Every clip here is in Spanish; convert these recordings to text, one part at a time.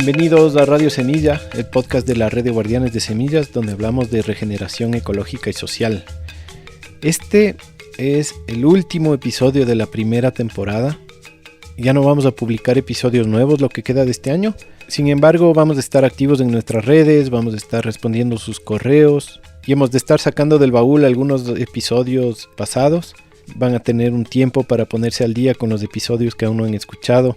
Bienvenidos a Radio Semilla, el podcast de la Red de Guardianes de Semillas, donde hablamos de regeneración ecológica y social. Este es el último episodio de la primera temporada. Ya no vamos a publicar episodios nuevos lo que queda de este año. Sin embargo, vamos a estar activos en nuestras redes, vamos a estar respondiendo sus correos y hemos de estar sacando del baúl algunos episodios pasados. Van a tener un tiempo para ponerse al día con los episodios que aún no han escuchado.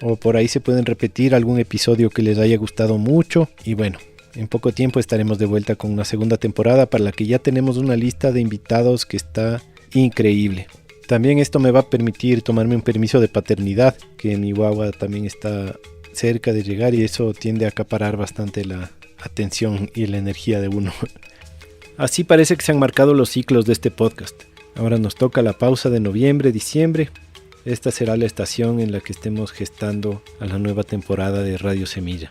O por ahí se pueden repetir algún episodio que les haya gustado mucho. Y bueno, en poco tiempo estaremos de vuelta con una segunda temporada para la que ya tenemos una lista de invitados que está increíble. También esto me va a permitir tomarme un permiso de paternidad, que mi guagua también está cerca de llegar y eso tiende a acaparar bastante la atención y la energía de uno. Así parece que se han marcado los ciclos de este podcast. Ahora nos toca la pausa de noviembre, diciembre. Esta será la estación en la que estemos gestando a la nueva temporada de Radio Semilla.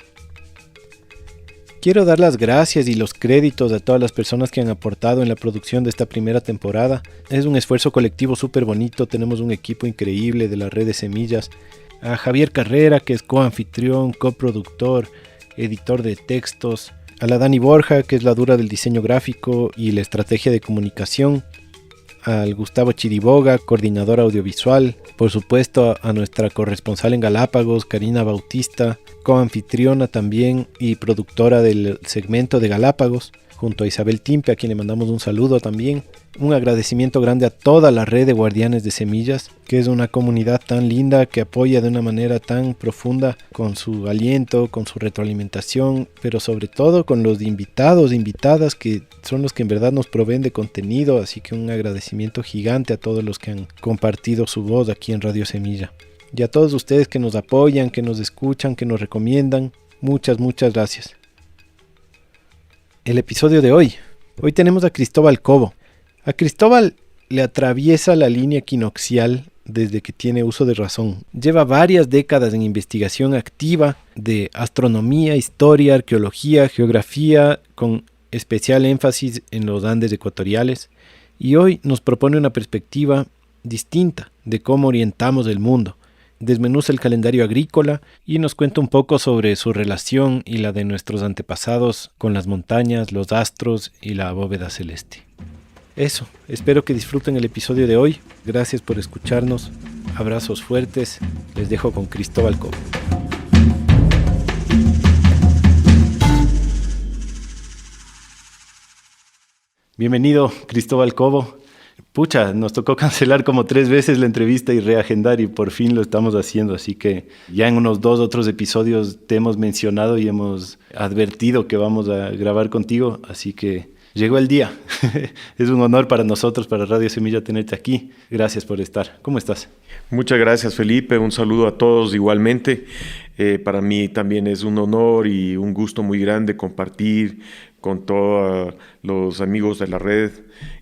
Quiero dar las gracias y los créditos a todas las personas que han aportado en la producción de esta primera temporada. Es un esfuerzo colectivo súper bonito, tenemos un equipo increíble de la Red de Semillas. A Javier Carrera, que es coanfitrión, coproductor, editor de textos. A la Dani Borja, que es la dura del diseño gráfico y la estrategia de comunicación. Al Gustavo Chiriboga, coordinador audiovisual, por supuesto a nuestra corresponsal en Galápagos, Karina Bautista, coanfitriona también y productora del segmento de Galápagos, junto a Isabel Timpe, a quien le mandamos un saludo también. Un agradecimiento grande a toda la red de Guardianes de Semillas, que es una comunidad tan linda que apoya de una manera tan profunda con su aliento, con su retroalimentación, pero sobre todo con los invitados, invitadas que son los que en verdad nos proveen de contenido, así que un agradecimiento gigante a todos los que han compartido su voz aquí en Radio Semilla. Y a todos ustedes que nos apoyan, que nos escuchan, que nos recomiendan, muchas gracias. El episodio de hoy tenemos a Cristóbal Cobo. A Cristóbal le atraviesa la línea equinoccial desde que tiene uso de razón. Lleva varias décadas en investigación activa de astronomía, historia, arqueología, geografía, con especial énfasis en los Andes ecuatoriales, y hoy nos propone una perspectiva distinta de cómo orientamos el mundo. Desmenuza el calendario agrícola y nos cuenta un poco sobre su relación y la de nuestros antepasados con las montañas, los astros y la bóveda celeste. Eso, espero que disfruten el episodio de hoy. Gracias por escucharnos. Abrazos fuertes. Les dejo con Cristóbal Cobo. Bienvenido, Cristóbal Cobo. Pucha, nos tocó cancelar como 3 veces la entrevista y reagendar y por fin lo estamos haciendo. Así que ya en unos 2 otros episodios te hemos mencionado y hemos advertido que vamos a grabar contigo. Así que llegó el día. Es un honor para nosotros, para Radio Semilla, tenerte aquí. Gracias por estar. ¿Cómo estás? Muchas gracias, Felipe. Un saludo a todos igualmente. Para mí también es un honor y un gusto muy grande compartir con todos los amigos de la red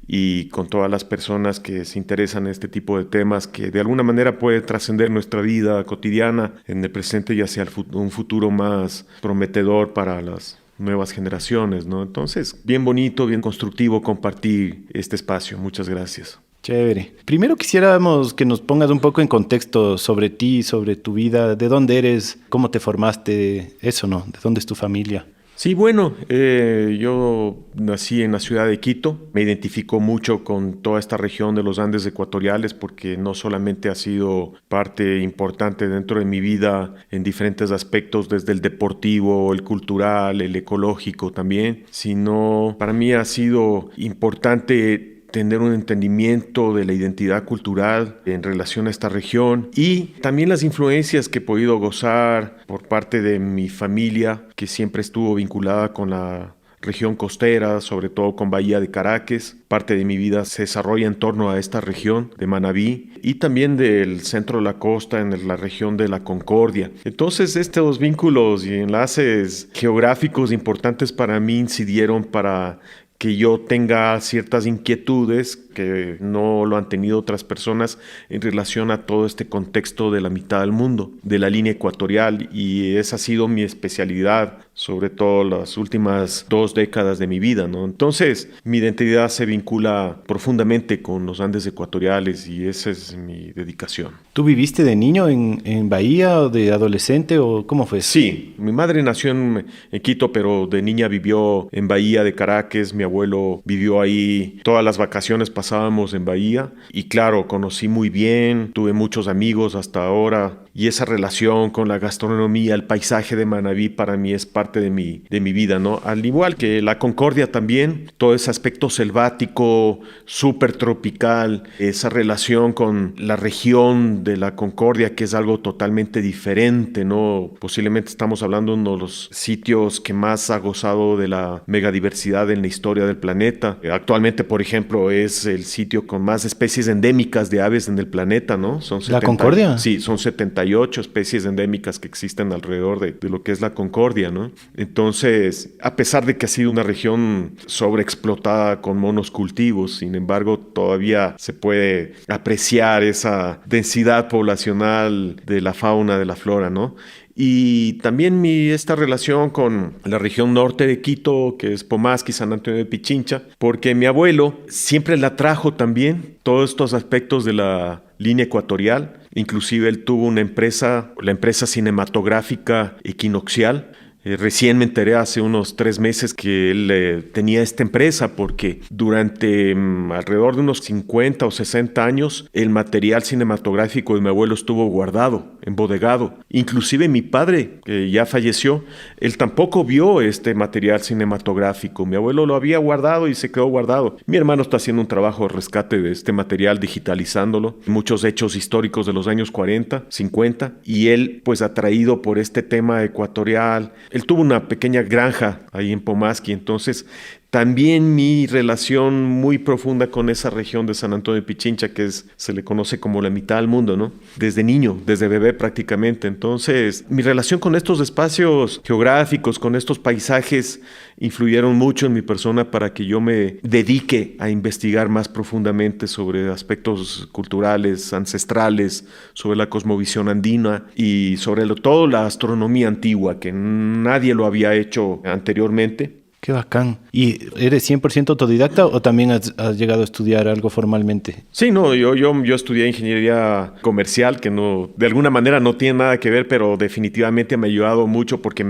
y con todas las personas que se interesan en este tipo de temas que de alguna manera puede trascender nuestra vida cotidiana en el presente y hacia un futuro más prometedor para las nuevas generaciones, ¿no? Entonces, bien bonito, bien constructivo compartir este espacio. Muchas gracias. Chévere. Primero quisiéramos que nos pongas un poco en contexto sobre ti, sobre tu vida, de dónde eres, cómo te formaste, eso, ¿no? ¿De dónde es tu familia? Sí, bueno, yo nací en la ciudad de Quito. Me identifico mucho con toda esta región de los Andes ecuatoriales porque no solamente ha sido parte importante dentro de mi vida en diferentes aspectos, desde el deportivo, el cultural, el ecológico también, sino para mí ha sido importante tener un entendimiento de la identidad cultural en relación a esta región y también las influencias que he podido gozar por parte de mi familia, que siempre estuvo vinculada con la región costera, sobre todo con Bahía de Caracas. Parte de mi vida se desarrolla en torno a esta región de Manabí y también del centro de la costa en la región de la Concordia. Entonces estos vínculos y enlaces geográficos importantes para mí incidieron para que yo tenga ciertas inquietudes que no lo han tenido otras personas en relación a todo este contexto de la mitad del mundo, de la línea ecuatorial, y esa ha sido mi especialidad, sobre todo las últimas 2 décadas de mi vida, ¿no? Entonces, mi identidad se vincula profundamente con los Andes ecuatoriales y esa es mi dedicación. ¿Tú viviste de niño en Bahía o de adolescente o cómo fue? Sí, mi madre nació en Quito, pero de niña vivió en Bahía de Caracas. Mi abuelo vivió ahí. Todas las vacaciones pasábamos en Bahía y claro, conocí muy bien, tuve muchos amigos hasta ahora y esa relación con la gastronomía, el paisaje de Manabí para mí es parte de mi vida, ¿no? Al igual que la Concordia también, todo ese aspecto selvático, súper tropical, esa relación con la región de la Concordia que es algo totalmente diferente, ¿no? Posiblemente estamos hablando de uno de los sitios que más ha gozado de la megadiversidad en la historia del planeta. Actualmente, por ejemplo, es el sitio con más especies endémicas de aves en el planeta, ¿no? Son ¿La Concordia? Sí, son 78 especies endémicas que existen alrededor de lo que es la Concordia, ¿no? Entonces, a pesar de que ha sido una región sobreexplotada con monocultivos, sin embargo, todavía se puede apreciar esa densidad poblacional de la fauna, de la flora, ¿no? Y también esta relación con la región norte de Quito, que es Pomasqui, San Antonio de Pichincha, porque mi abuelo siempre la trajo también todos estos aspectos de la línea ecuatorial. Inclusive él tuvo una empresa, la empresa cinematográfica Equinoccial. Recién me enteré hace unos 3 meses que él tenía esta empresa porque durante alrededor de unos 50 o 60 años el material cinematográfico de mi abuelo estuvo guardado, embodegado. Inclusive mi padre, que ya falleció, él tampoco vio este material cinematográfico. Mi abuelo lo había guardado y se quedó guardado. Mi hermano está haciendo un trabajo de rescate de este material, digitalizándolo. Muchos hechos históricos de los años 40, 50. Y él, pues atraído por este tema ecuatorial, él tuvo una pequeña granja ahí en Pomasqui, entonces también mi relación muy profunda con esa región de San Antonio de Pichincha, que se le conoce como la mitad del mundo, ¿no? Desde niño, desde bebé prácticamente. Entonces, mi relación con estos espacios geográficos, con estos paisajes, influyeron mucho en mi persona para que yo me dedique a investigar más profundamente sobre aspectos culturales, ancestrales, sobre la cosmovisión andina y sobre todo la astronomía antigua, que nadie lo había hecho anteriormente. Qué bacán. ¿Y eres 100% autodidacta o también has llegado a estudiar algo formalmente? Sí, no, yo estudié ingeniería comercial, que no, de alguna manera no tiene nada que ver, pero definitivamente me ha ayudado mucho porque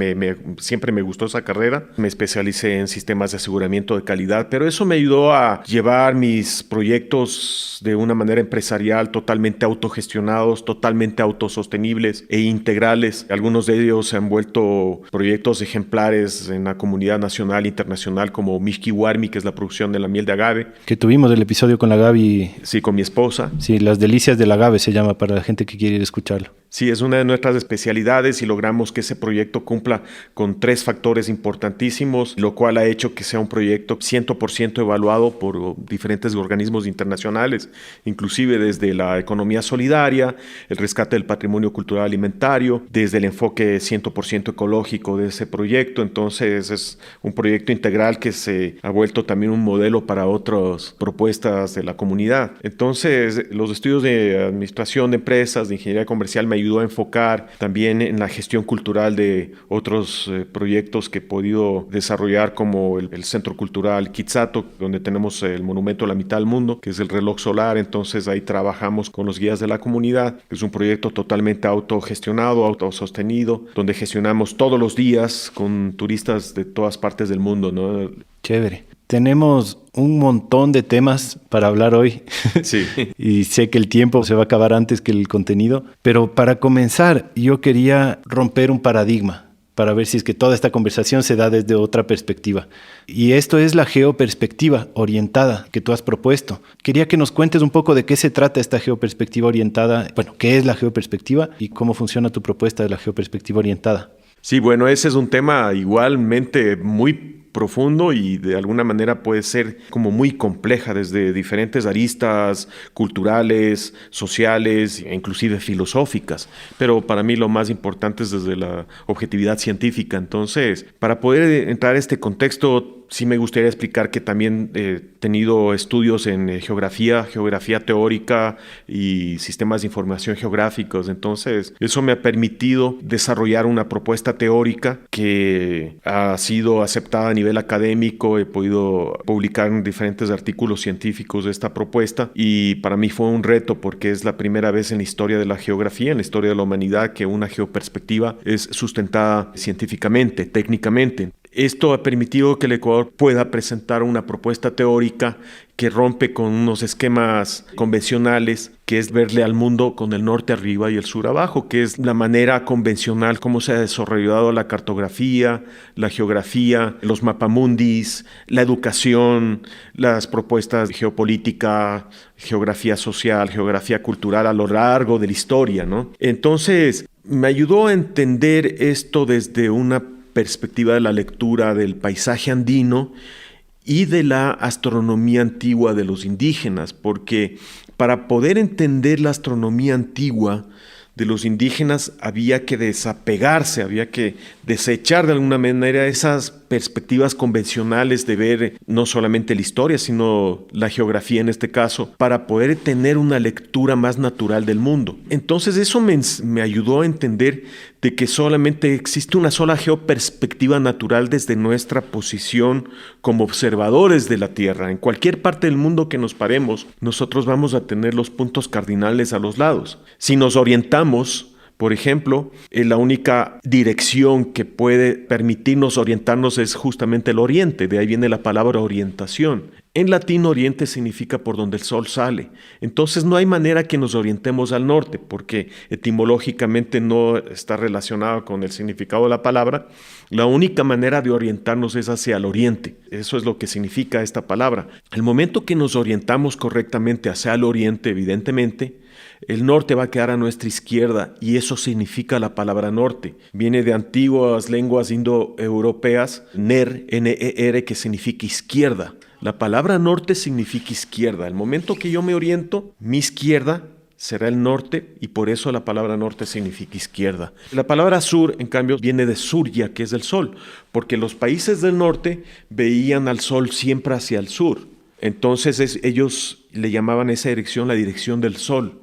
siempre me gustó esa carrera. Me especialicé en sistemas de aseguramiento de calidad, pero eso me ayudó a llevar mis proyectos de una manera empresarial totalmente autogestionados, totalmente autosostenibles e integrales. Algunos de ellos se han vuelto proyectos ejemplares en la comunidad nacional e internacional, como Mishki Warmi, que es la producción de la miel de agave. Que tuvimos el episodio con la Gaby. Sí, con mi esposa. Sí, Las Delicias del Agave se llama para la gente que quiere ir a escucharlo. Sí, es una de nuestras especialidades y logramos que ese proyecto cumpla con 3 factores importantísimos, lo cual ha hecho que sea un proyecto 100% evaluado por diferentes organismos internacionales, inclusive desde la economía solidaria, el rescate del patrimonio cultural alimentario, desde el enfoque 100% ecológico de ese proyecto. Entonces es un proyecto integral que se ha vuelto también un modelo para otras propuestas de la comunidad. Entonces los estudios de administración de empresas, de ingeniería comercial me ayudó a enfocar también en la gestión cultural de otros proyectos que he podido desarrollar, como el Centro Cultural Quitzato, donde tenemos el monumento a la mitad del mundo, que es el reloj solar. Entonces ahí trabajamos con los guías de la comunidad. Es un proyecto totalmente autogestionado, autosostenido, donde gestionamos todos los días con turistas de todas partes del mundo, ¿no? Chévere. Tenemos un montón de temas para hablar hoy. Sí. Y sé que el tiempo se va a acabar antes que el contenido. Pero para comenzar, yo quería romper un paradigma para ver si es que toda esta conversación se da desde otra perspectiva. Y esto es la geoperspectiva orientada que tú has propuesto. Quería que nos cuentes un poco de qué se trata esta geoperspectiva orientada. Bueno, ¿qué es la geoperspectiva y cómo funciona tu propuesta de la geoperspectiva orientada? Sí, bueno, ese es un tema igualmente muy profundo y de alguna manera puede ser como muy compleja desde diferentes aristas culturales, sociales e inclusive filosóficas. Pero para mí lo más importante es desde la objetividad científica. Entonces, para poder entrar a este contexto, sí me gustaría explicar que también he tenido estudios en geografía teórica y sistemas de información geográficos. Entonces, eso me ha permitido desarrollar una propuesta teórica que ha sido aceptada a nivel académico. He podido publicar en diferentes artículos científicos de esta propuesta y para mí fue un reto porque es la primera vez en la historia de la geografía, en la historia de la humanidad, que una geoperspectiva es sustentada científicamente, técnicamente. Esto ha permitido que el Ecuador pueda presentar una propuesta teórica que rompe con unos esquemas convencionales, que es verle al mundo con el norte arriba y el sur abajo, que es la manera convencional como se ha desarrollado la cartografía, la geografía, los mapamundis, la educación, las propuestas de geopolítica, geografía social, geografía cultural a lo largo de la historia, ¿no? Entonces, me ayudó a entender esto desde una perspectiva de la lectura del paisaje andino y de la astronomía antigua de los indígenas, porque para poder entender la astronomía antigua de los indígenas había que desapegarse, había que desechar de alguna manera esas perspectivas convencionales de ver no solamente la historia, sino la geografía en este caso, para poder tener una lectura más natural del mundo. Entonces eso me ayudó a entender de que solamente existe una sola geoperspectiva natural desde nuestra posición como observadores de la Tierra. En cualquier parte del mundo que nos paremos, nosotros vamos a tener los puntos cardinales a los lados. Si nos orientamos, por ejemplo, la única dirección que puede permitirnos orientarnos es justamente el oriente, de ahí viene la palabra orientación. En latín, oriente significa por donde el sol sale. Entonces no hay manera que nos orientemos al norte, porque etimológicamente no está relacionado con el significado de la palabra. La única manera de orientarnos es hacia el oriente. Eso es lo que significa esta palabra. El momento que nos orientamos correctamente hacia el oriente, evidentemente, el norte va a quedar a nuestra izquierda y eso significa la palabra norte. Viene de antiguas lenguas indoeuropeas, ner, N-E-R, que significa izquierda. La palabra norte significa izquierda. El momento que yo me oriento, mi izquierda será el norte y por eso la palabra norte significa izquierda. La palabra sur, en cambio, viene de surya, que es el sol, porque los países del norte veían al sol siempre hacia el sur. Entonces ellos le llamaban esa dirección la dirección del sol.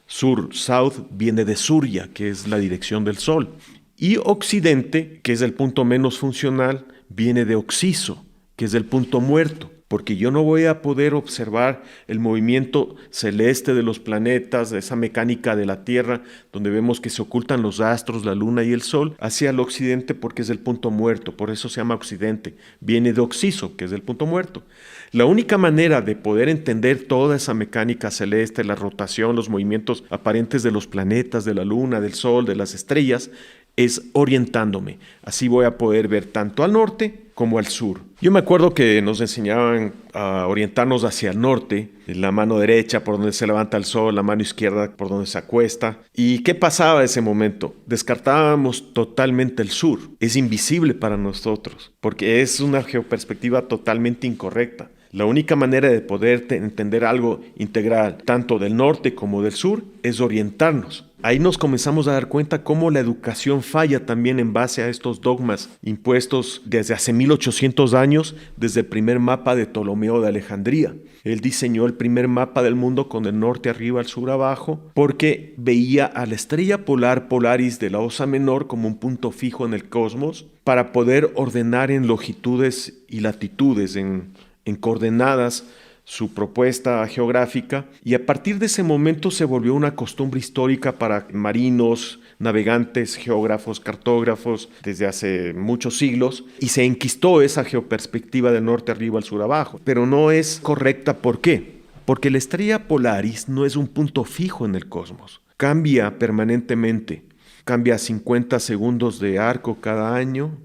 Sur, south, viene de surya, que es la dirección del sol. Y occidente, que es el punto menos funcional, viene de oxiso, que es el punto muerto. Porque yo no voy a poder observar el movimiento celeste de los planetas, de esa mecánica de la Tierra, donde vemos que se ocultan los astros, la luna y el sol, hacia el occidente porque es el punto muerto, por eso se llama occidente. Viene de oxiso, que es el punto muerto. La única manera de poder entender toda esa mecánica celeste, la rotación, los movimientos aparentes de los planetas, de la luna, del sol, de las estrellas, es orientándome. Así voy a poder ver tanto al norte como al sur. Yo me acuerdo que nos enseñaban a orientarnos hacia el norte, la mano derecha por donde se levanta el sol, la mano izquierda por donde se acuesta. ¿Y qué pasaba en ese momento? Descartábamos totalmente el sur. Es invisible para nosotros, porque es una geoperspectiva totalmente incorrecta. La única manera de poder entender algo integral, tanto del norte como del sur, es orientarnos. Ahí nos comenzamos a dar cuenta cómo la educación falla también en base a estos dogmas impuestos desde hace 1800 años, desde el primer mapa de Ptolomeo de Alejandría. Él diseñó el primer mapa del mundo con el norte arriba, el sur abajo, porque veía a la estrella polar Polaris de la Osa Menor como un punto fijo en el cosmos para poder ordenar en longitudes y latitudes, en coordenadas, su propuesta geográfica, y a partir de ese momento se volvió una costumbre histórica para marinos, navegantes, geógrafos, cartógrafos desde hace muchos siglos, y se enquistó esa geoperspectiva del norte arriba al sur abajo. Pero no es correcta. ¿Por qué? Porque la estrella Polaris no es un punto fijo en el cosmos. Cambia permanentemente. Cambia 50 segundos de arco cada año.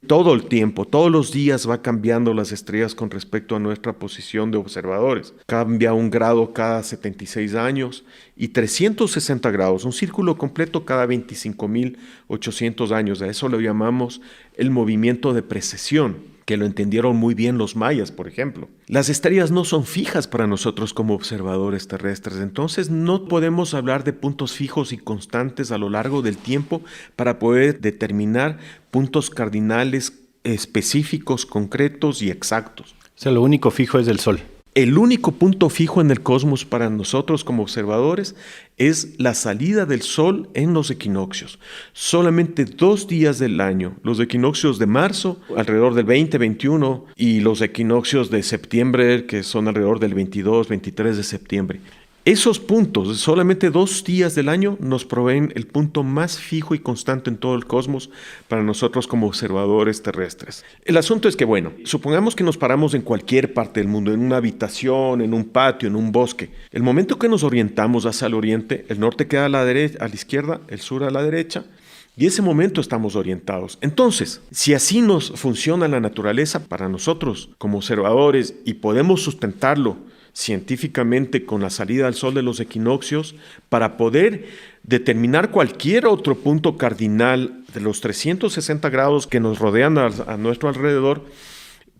Todo el tiempo, todos los días va cambiando las estrellas con respecto a nuestra posición de observadores. Cambia 1 grado cada 76 años y 360 grados, un círculo completo cada 25.800 años. A eso lo llamamos el movimiento de precesión, que lo entendieron muy bien los mayas, por ejemplo. Las estrellas no son fijas para nosotros como observadores terrestres, entonces no podemos hablar de puntos fijos y constantes a lo largo del tiempo para poder determinar puntos cardinales específicos, concretos y exactos. O sea, lo único fijo es el sol. El único punto fijo en el cosmos para nosotros como observadores es la salida del sol en los equinoccios. Solamente 2 días del año, los equinoccios de marzo, alrededor del 20-21, y los equinoccios de septiembre, que son alrededor del 22-23 de septiembre. Esos puntos, solamente 2 días del año, nos proveen el punto más fijo y constante en todo el cosmos para nosotros como observadores terrestres. El asunto es que, bueno, supongamos que nos paramos en cualquier parte del mundo, en una habitación, en un patio, en un bosque. El momento que nos orientamos hacia el oriente, el norte queda a la izquierda, el sur a la derecha, y ese momento estamos orientados. Entonces, si así nos funciona la naturaleza para nosotros como observadores y podemos sustentarlo científicamente con la salida al sol de los equinoccios para poder determinar cualquier otro punto cardinal de los 360 grados que nos rodean a nuestro alrededor,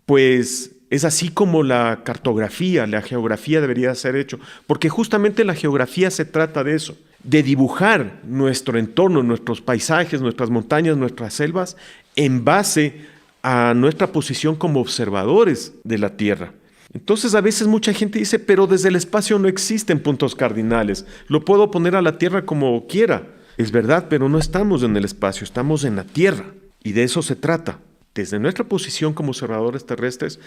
pues es así como la cartografía, la geografía debería ser hecho, porque justamente la geografía se trata de eso, de dibujar nuestro entorno, nuestros paisajes, nuestras montañas, nuestras selvas, en base a nuestra posición como observadores de la Tierra. Entonces a veces mucha gente dice, pero desde el espacio no existen puntos cardinales, lo puedo poner a la Tierra como quiera. Es verdad, pero no estamos en el espacio, estamos en la Tierra, y de eso se trata. Desde nuestra posición como observadores terrestres,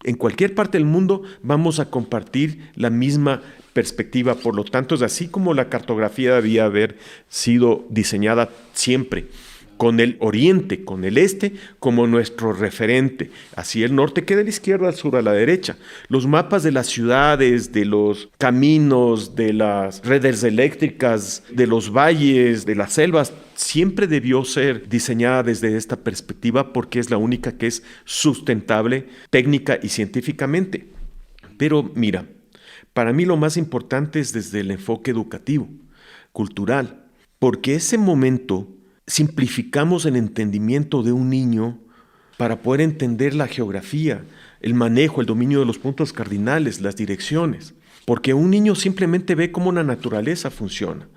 en cualquier parte del mundo vamos a compartir la misma perspectiva. Por lo tanto, es así como la cartografía debía haber sido diseñada siempre, con el oriente, con el este como nuestro referente. Así el norte queda a la izquierda, al sur a la derecha. Los mapas de las ciudades, de los caminos, de las redes eléctricas, de los valles, de las selvas, siempre debió ser diseñada desde esta perspectiva porque es la única que es sustentable técnica y científicamente. Pero mira, para mí lo más importante es desde el enfoque educativo, cultural, porque ese momento simplificamos el entendimiento de un niño para poder entender la geografía, el manejo, el dominio de los puntos cardinales, las direcciones. Porque un niño simplemente ve cómo la naturaleza funciona.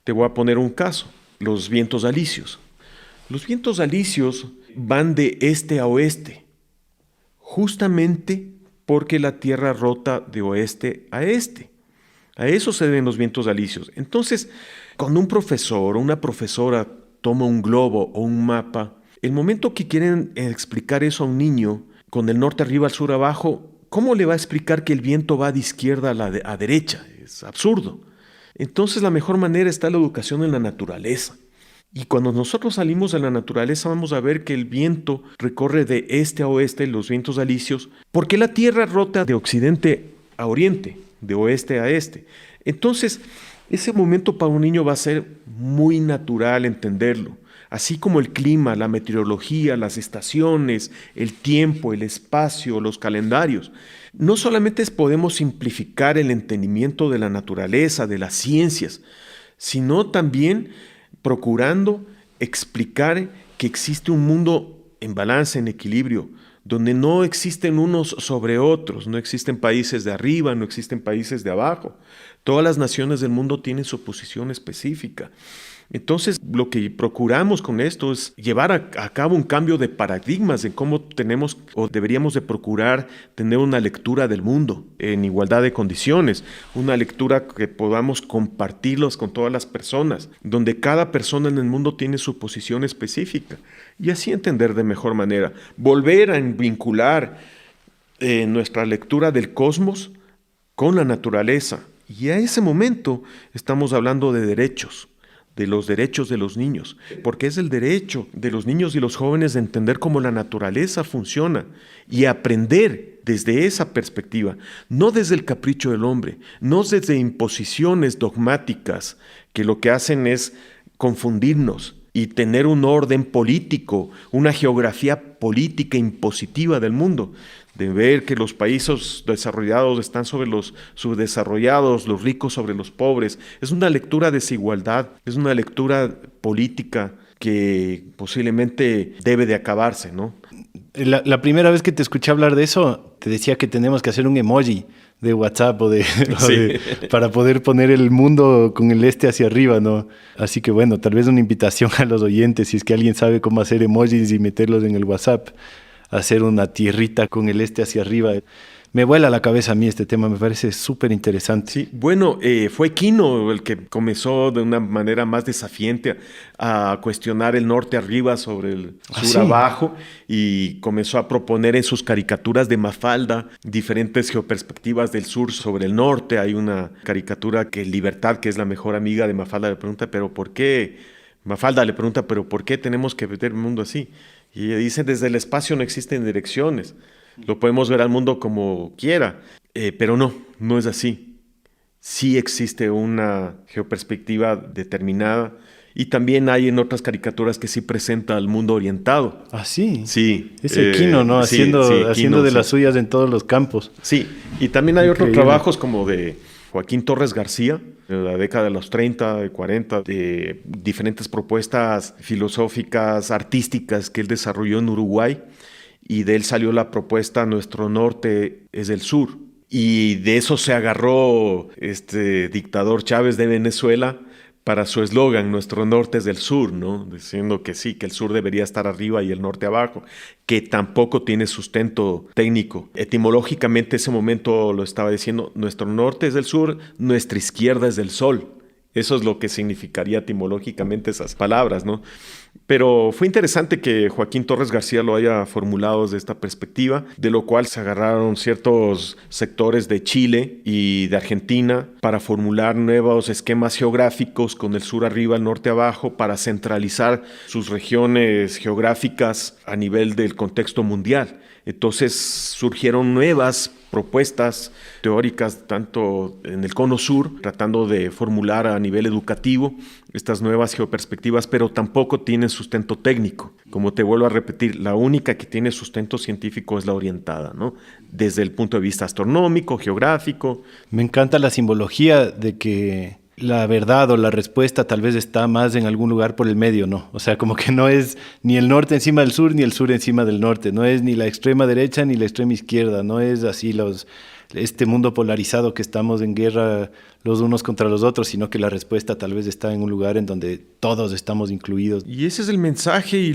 Te voy a poner un caso, los vientos alisios. Los vientos alisios van de este a oeste, justamente porque la Tierra rota de oeste a este. A eso se deben los vientos alisios. Entonces, cuando un profesor o una profesora toma un globo o un mapa, el momento que quieren explicar eso a un niño, con el norte arriba, al sur abajo, ¿cómo le va a explicar que el viento va de izquierda a derecha? Es absurdo. Entonces la mejor manera está la educación en la naturaleza. Y cuando nosotros salimos de la naturaleza vamos a ver que el viento recorre de este a oeste, los vientos alisios, porque la Tierra rota de occidente a oriente, de oeste a este. Entonces, ese momento para un niño va a ser muy natural entenderlo, así como el clima, la meteorología, las estaciones, el tiempo, el espacio, los calendarios. No solamente podemos simplificar el entendimiento de la naturaleza, de las ciencias, sino también procurando explicar que existe un mundo en balance, en equilibrio, donde no existen unos sobre otros, no existen países de arriba, no existen países de abajo. Todas las naciones del mundo tienen su posición específica. Entonces, lo que procuramos con esto es llevar a cabo un cambio de paradigmas en cómo tenemos o deberíamos de procurar tener una lectura del mundo en igualdad de condiciones, una lectura que podamos compartirlos con todas las personas, donde cada persona en el mundo tiene su posición específica y así entender de mejor manera, volver a vincular nuestra lectura del cosmos con la naturaleza. Y a ese momento estamos hablando de derechos, de los derechos de los niños, porque es el derecho de los niños y los jóvenes de entender cómo la naturaleza funciona y aprender desde esa perspectiva, no desde el capricho del hombre, no desde imposiciones dogmáticas que lo que hacen es confundirnos y tener un orden político, una geografía política impositiva del mundo, de ver que los países desarrollados están sobre los subdesarrollados, los ricos sobre los pobres. Es una lectura de desigualdad, es una lectura política que posiblemente debe de acabarse, ¿no? La primera vez que te escuché hablar de eso, te decía que tenemos que hacer un emoji de WhatsApp para poder poner el mundo con el este hacia arriba, ¿no? Así que bueno, tal vez una invitación a los oyentes, si es que alguien sabe cómo hacer emojis y meterlos en el WhatsApp, hacer una tierrita con el este hacia arriba. Me vuela la cabeza a mí este tema, me parece súper interesante. Sí, bueno, fue Quino el que comenzó de una manera más desafiante a cuestionar el norte arriba sobre el sur abajo, y comenzó a proponer en sus caricaturas de Mafalda diferentes geoperspectivas del sur sobre el norte. Hay una caricatura que Libertad, que es la mejor amiga de Mafalda, le pregunta, ¿pero por qué? Mafalda le pregunta, ¿pero por qué tenemos que ver el mundo así? Y ella dice, desde el espacio no existen direcciones. Lo podemos ver al mundo como quiera, pero no es así. Sí existe una geoperspectiva determinada, y también hay en otras caricaturas que sí presenta al mundo orientado. ¿Ah, sí? Sí. Ese Quino, ¿no? Haciendo Quino, de las suyas en todos los campos. Sí, y también hay otros trabajos como de Joaquín Torres García, en la década de los 30, de 40, de diferentes propuestas filosóficas, artísticas que él desarrolló en Uruguay. Y de él salió la propuesta Nuestro norte es el sur. Y de eso se agarró este dictador Chávez de Venezuela para su eslogan, Nuestro norte es del sur, ¿no? Diciendo que sí, que el sur debería estar arriba y el norte abajo, que tampoco tiene sustento técnico. Etimológicamente, ese momento lo estaba diciendo, nuestro norte es del sur, nuestra izquierda es del sol. Eso es lo que significaría etimológicamente esas palabras, ¿no? Pero fue interesante que Joaquín Torres García lo haya formulado desde esta perspectiva, de lo cual se agarraron ciertos sectores de Chile y de Argentina para formular nuevos esquemas geográficos con el sur arriba, el norte abajo, para centralizar sus regiones geográficas a nivel del contexto mundial. Entonces surgieron nuevas propuestas teóricas, tanto en el cono sur, tratando de formular a nivel educativo estas nuevas geoperspectivas, pero tampoco tienen sustento técnico. Como te vuelvo a repetir, la única que tiene sustento científico es la orientada, ¿no? Desde el punto de vista astronómico, geográfico. Me encanta la simbología de que la verdad o la respuesta tal vez está más en algún lugar por el medio, ¿no? O sea, como que no es ni el norte encima del sur, ni el sur encima del norte. No es ni la extrema derecha ni la extrema izquierda. No es así este mundo polarizado que estamos en guerra los unos contra los otros, sino que la respuesta tal vez está en un lugar en donde todos estamos incluidos. Y ese es el mensaje y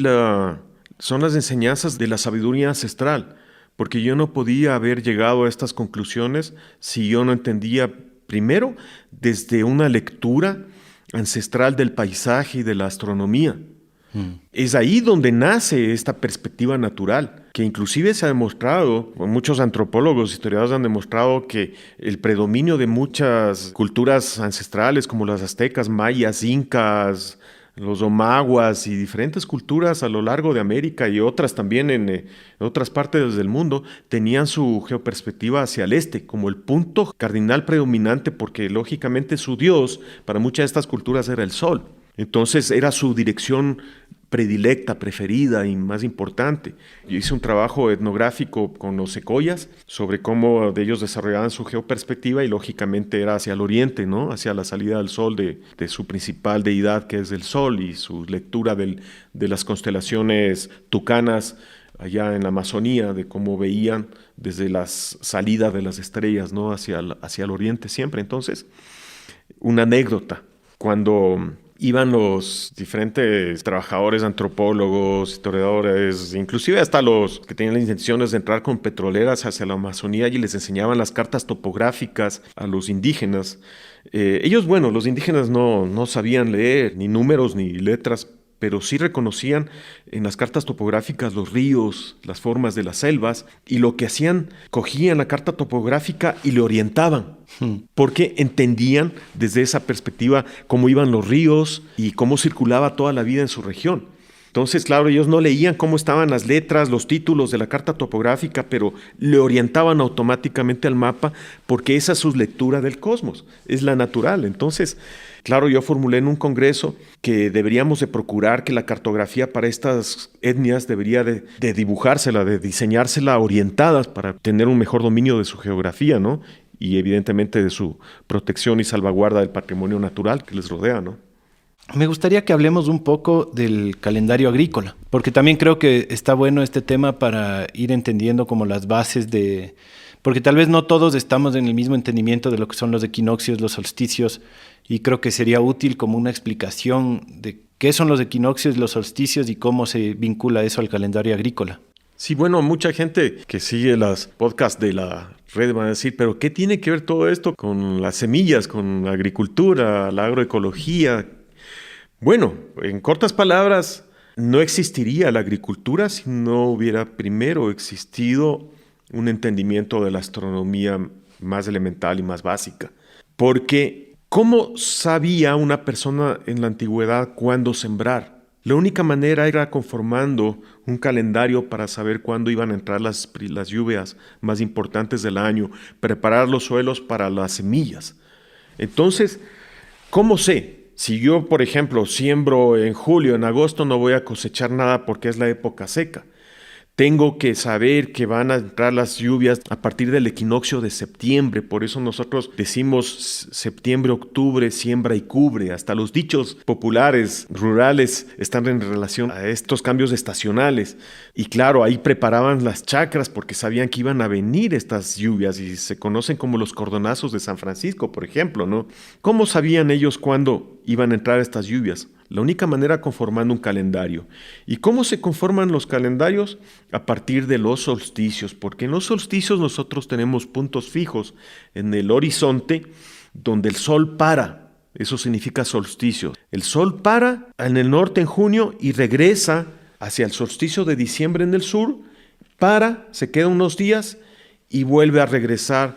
son las enseñanzas de la sabiduría ancestral. Porque yo no podía haber llegado a estas conclusiones si yo no entendía primero, desde una lectura ancestral del paisaje y de la astronomía. Es ahí donde nace esta perspectiva natural, que inclusive se ha demostrado, muchos antropólogos, historiadores han demostrado que el predominio de muchas culturas ancestrales como las aztecas, mayas, incas, los omaguas y diferentes culturas a lo largo de América y otras también en otras partes del mundo tenían su geoperspectiva hacia el este como el punto cardinal predominante, porque lógicamente su dios para muchas de estas culturas era el sol. Entonces era su dirección predilecta, preferida y más importante. Yo hice un trabajo etnográfico con los secoyas sobre cómo de ellos desarrollaban su geoperspectiva y lógicamente era hacia el oriente, ¿no? Hacia la salida del sol de su principal deidad, que es el sol, y su lectura de las constelaciones tucanas allá en la Amazonía, de cómo veían desde las salidas de las estrellas, ¿no? Hacia el oriente siempre. Entonces, una anécdota, cuando iban los diferentes trabajadores, antropólogos, historiadores, inclusive hasta los que tenían las intenciones de entrar con petroleras hacia la Amazonía y les enseñaban las cartas topográficas a los indígenas. Ellos, bueno, los indígenas no sabían leer ni números ni letras, pero sí reconocían en las cartas topográficas los ríos, las formas de las selvas, y lo que hacían, cogían la carta topográfica y le orientaban, porque entendían desde esa perspectiva cómo iban los ríos y cómo circulaba toda la vida en su región. Entonces, claro, ellos no leían cómo estaban las letras, los títulos de la carta topográfica, pero le orientaban automáticamente al mapa, porque esa es su lectura del cosmos, es la natural. Entonces, claro, yo formulé en un congreso que deberíamos de procurar que la cartografía para estas etnias debería de dibujársela, de diseñársela orientadas para tener un mejor dominio de su geografía, ¿no? Y evidentemente de su protección y salvaguarda del patrimonio natural que les rodea, ¿no? Me gustaría que hablemos un poco del calendario agrícola, porque también creo que está bueno este tema para ir entendiendo como las bases de... Porque tal vez no todos estamos en el mismo entendimiento de lo que son los equinoccios, los solsticios, y creo que sería útil como una explicación de qué son los equinoccios, los solsticios y cómo se vincula eso al calendario agrícola. Sí, bueno, mucha gente que sigue las podcasts de la red van a decir, pero ¿qué tiene que ver todo esto con las semillas, con la agricultura, la agroecología? Bueno, en cortas palabras, no existiría la agricultura si no hubiera primero existido un entendimiento de la astronomía más elemental y más básica. Porque, ¿cómo sabía una persona en la antigüedad cuándo sembrar? La única manera era conformando un calendario para saber cuándo iban a entrar las lluvias más importantes del año, preparar los suelos para las semillas. Entonces, ¿cómo sé? Si yo, por ejemplo, siembro en julio, en agosto, no voy a cosechar nada porque es la época seca. Tengo que saber que van a entrar las lluvias a partir del equinoccio de septiembre. Por eso nosotros decimos septiembre, octubre, siembra y cubre. Hasta los dichos populares, rurales, están en relación a estos cambios estacionales. Y claro, ahí preparaban las chacras porque sabían que iban a venir estas lluvias y se conocen como los cordonazos de San Francisco, por ejemplo, ¿no? ¿Cómo sabían ellos cuándo iban a entrar estas lluvias? La única manera conformando un calendario. ¿Y cómo se conforman los calendarios? A partir de los solsticios, porque en los solsticios nosotros tenemos puntos fijos en el horizonte donde el sol para. Eso significa solsticio. El sol para en el norte en junio y regresa hacia el solsticio de diciembre en el sur, se queda unos días y vuelve a regresar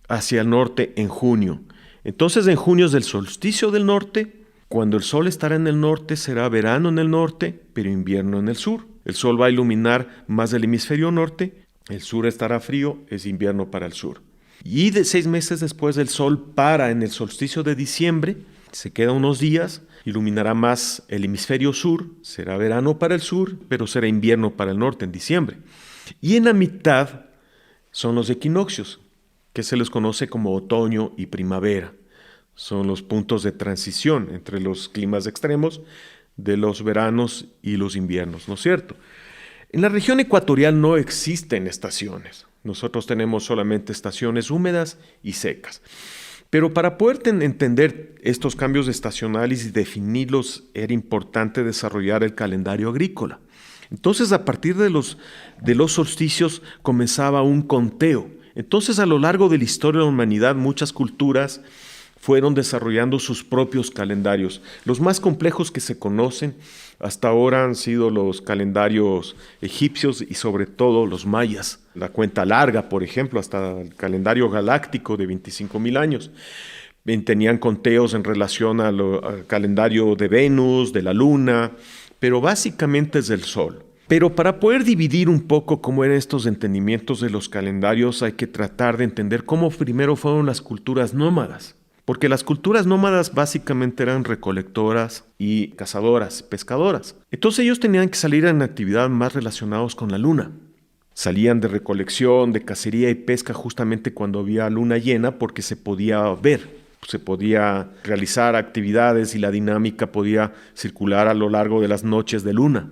hacia el norte en junio. Entonces en junio es el solsticio del norte. Cuando el sol estará en el norte, será verano en el norte, pero invierno en el sur. El sol va a iluminar más del hemisferio norte, el sur estará frío, es invierno para el sur. Y 6 meses después el sol para en el solsticio de diciembre, se queda unos días, iluminará más el hemisferio sur, será verano para el sur, pero será invierno para el norte en diciembre. Y en la mitad son los equinoccios, que se les conoce como otoño y primavera. Son los puntos de transición entre los climas extremos de los veranos y los inviernos, ¿no es cierto? En la región ecuatorial no existen estaciones. Nosotros tenemos solamente estaciones húmedas y secas. Pero para poder entender estos cambios estacionales y definirlos, era importante desarrollar el calendario agrícola. Entonces, a partir de los solsticios comenzaba un conteo. Entonces, a lo largo de la historia de la humanidad, muchas culturas fueron desarrollando sus propios calendarios. Los más complejos que se conocen hasta ahora han sido los calendarios egipcios y sobre todo los mayas. La cuenta larga, por ejemplo, hasta el calendario galáctico de 25,000 años. Tenían conteos en relación al calendario de Venus, de la Luna, pero básicamente es del Sol. Pero para poder dividir un poco cómo eran estos entendimientos de los calendarios, hay que tratar de entender cómo primero fueron las culturas nómadas. Porque las culturas nómadas básicamente eran recolectoras y cazadoras, pescadoras. Entonces ellos tenían que salir en actividades más relacionadas con la luna. Salían de recolección, de cacería y pesca justamente cuando había luna llena porque se podía ver, se podía realizar actividades y la dinámica podía circular a lo largo de las noches de luna.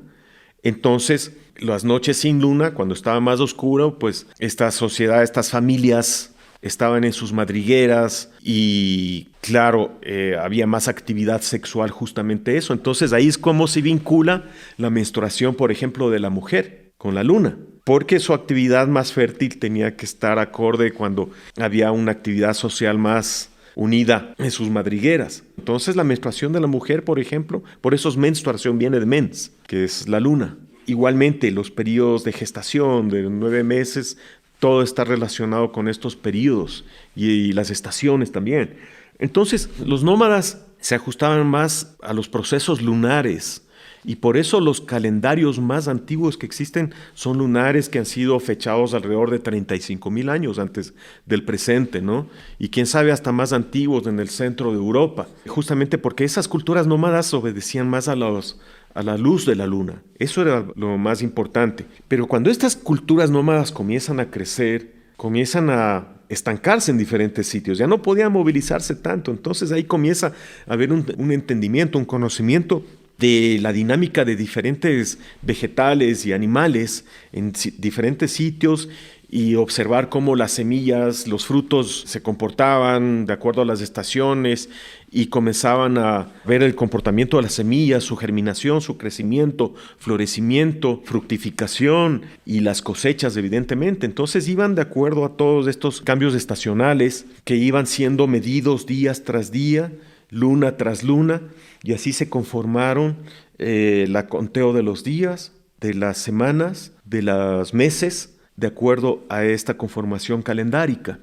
Entonces, las noches sin luna, cuando estaba más oscuro, pues esta sociedad, estas familias estaban en sus madrigueras y claro, había más actividad sexual, justamente eso. Entonces ahí es como se vincula la menstruación, por ejemplo, de la mujer con la luna, porque su actividad más fértil tenía que estar acorde cuando había una actividad social más unida en sus madrigueras. Entonces la menstruación de la mujer, por ejemplo, por eso es menstruación, viene de mens, que es la luna. Igualmente los periodos de gestación de 9 meses, todo está relacionado con estos periodos y las estaciones también. Entonces, los nómadas se ajustaban más a los procesos lunares y por eso los calendarios más antiguos que existen son lunares que han sido fechados alrededor de 35,000 años antes del presente, ¿no? Y quién sabe hasta más antiguos en el centro de Europa, justamente porque esas culturas nómadas obedecían más a la luz de la luna. Eso era lo más importante. Pero cuando estas culturas nómadas comienzan a crecer, comienzan a estancarse en diferentes sitios, ya no podía movilizarse tanto. Entonces ahí comienza a haber un entendimiento, un conocimiento de la dinámica de diferentes vegetales y animales en diferentes sitios, y observar cómo las semillas, los frutos se comportaban de acuerdo a las estaciones, y comenzaban a ver el comportamiento de las semillas, su germinación, su crecimiento, florecimiento, fructificación y las cosechas, evidentemente. Entonces iban de acuerdo a todos estos cambios estacionales que iban siendo medidos día tras día, luna tras luna, y así se conformaron el conteo de los días, de las semanas, de los meses, de acuerdo a esta conformación calendárica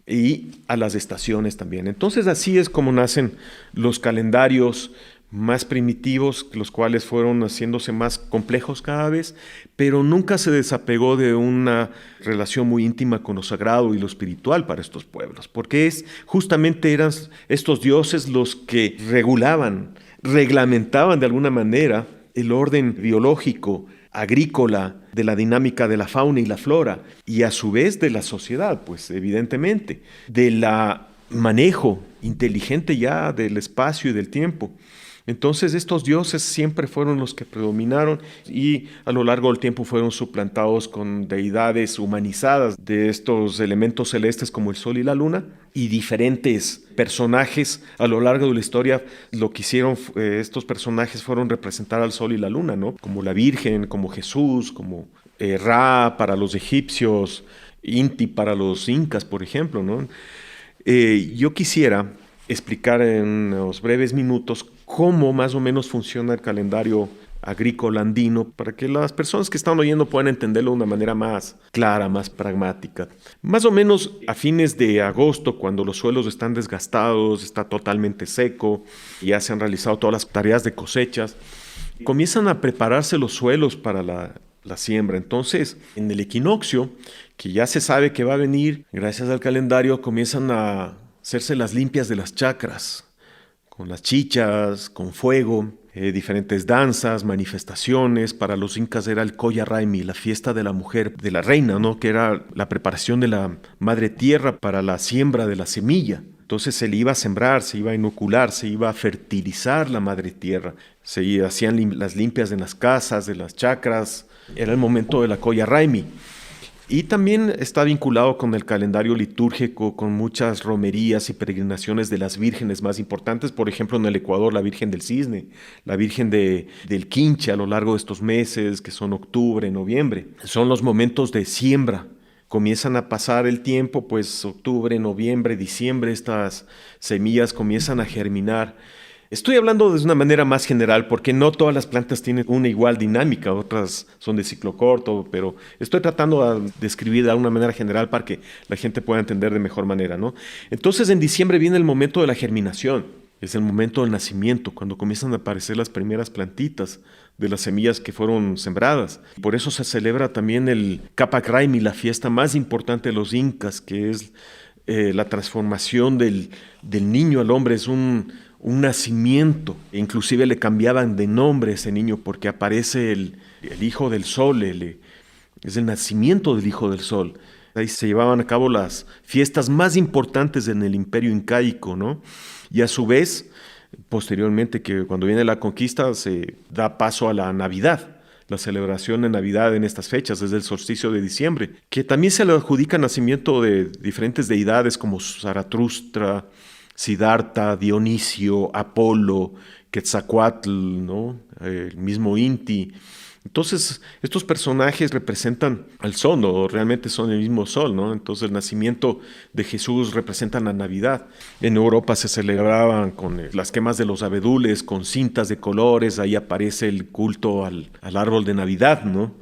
y a las estaciones también. Entonces así es como nacen los calendarios más primitivos, los cuales fueron haciéndose más complejos cada vez, pero nunca se desapegó de una relación muy íntima con lo sagrado y lo espiritual para estos pueblos, porque justamente eran estos dioses los que reglamentaban de alguna manera el orden biológico, agrícola, de la dinámica de la fauna y la flora, y a su vez de la sociedad, pues evidentemente, del manejo inteligente ya del espacio y del tiempo. Entonces estos dioses siempre fueron los que predominaron, y a lo largo del tiempo fueron suplantados con deidades humanizadas de estos elementos celestes como el sol y la luna, y diferentes personajes a lo largo de la historia lo que hicieron estos personajes fueron representar al sol y la luna, ¿no? Como la Virgen, como Jesús, como Ra para los egipcios, Inti para los incas, por ejemplo, ¿no? Yo quisiera explicar en unos breves minutos cómo más o menos funciona el calendario agrícola andino, para que las personas que están oyendo puedan entenderlo de una manera más clara, más pragmática. Más o menos a fines de agosto, cuando los suelos están desgastados, está totalmente seco, ya se han realizado todas las tareas de cosechas, comienzan a prepararse los suelos para la siembra. Entonces, en el equinoccio, que ya se sabe que va a venir, gracias al calendario, comienzan a hacerse las limpias de las chacras, con las chichas, con fuego, diferentes danzas, manifestaciones. Para los incas era el Coya Raimi, la fiesta de la mujer, de la reina, ¿no? Que era la preparación de la madre tierra para la siembra de la semilla. Entonces se le iba a sembrar, se iba a inocular, se iba a fertilizar la madre tierra. Se hacían las limpias en las casas, de las chacras. Era el momento de la Coya Raimi. Y también está vinculado con el calendario litúrgico, con muchas romerías y peregrinaciones de las vírgenes más importantes. Por ejemplo, en el Ecuador, la Virgen del Cisne, la Virgen del Quinche a lo largo de estos meses, que son octubre, noviembre. Son los momentos de siembra. Comienzan a pasar el tiempo, pues octubre, noviembre, diciembre, estas semillas comienzan a germinar. Estoy hablando de una manera más general porque no todas las plantas tienen una igual dinámica, otras son de ciclo corto, pero estoy tratando de describir de una manera general para que la gente pueda entender de mejor manera, ¿no? Entonces en diciembre viene el momento de la germinación, es el momento del nacimiento, cuando comienzan a aparecer las primeras plantitas de las semillas que fueron sembradas. Por eso se celebra también el Capac Raimi, la fiesta más importante de los incas, que es la transformación del niño al hombre, es un nacimiento. Inclusive le cambiaban de nombre a ese niño porque aparece el hijo del sol, es el nacimiento del hijo del sol. Ahí se llevaban a cabo las fiestas más importantes en el imperio incaico, ¿no? Y a su vez, posteriormente, que cuando viene la conquista, se da paso a la Navidad, la celebración de Navidad en estas fechas, desde el solsticio de diciembre, que también se le adjudica nacimiento de diferentes deidades como Zaratustra, Siddhartha, Dionisio, Apolo, Quetzalcóatl, ¿no? El mismo Inti. Entonces, estos personajes representan al sol, ¿no? Realmente son el mismo sol, ¿no? Entonces, el nacimiento de Jesús representa la Navidad. En Europa se celebraban con las quemas de los abedules, con cintas de colores. Ahí aparece el culto al árbol de Navidad, ¿no?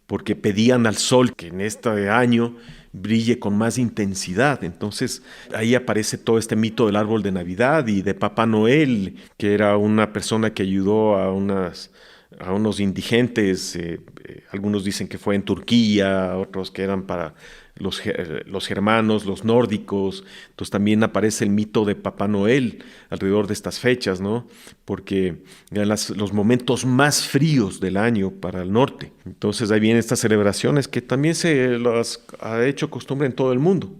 Porque pedían al sol que en este año brille con más intensidad. Entonces ahí aparece todo este mito del árbol de Navidad y de Papá Noel, que era una persona que ayudó a unos indigentes. Algunos dicen que fue en Turquía, otros que eran para los germanos, los nórdicos. Entonces también aparece el mito de Papá Noel alrededor de estas fechas, ¿no? Porque eran los momentos más fríos del año para el norte. Entonces ahí vienen estas celebraciones que también se las ha hecho costumbre en todo el mundo.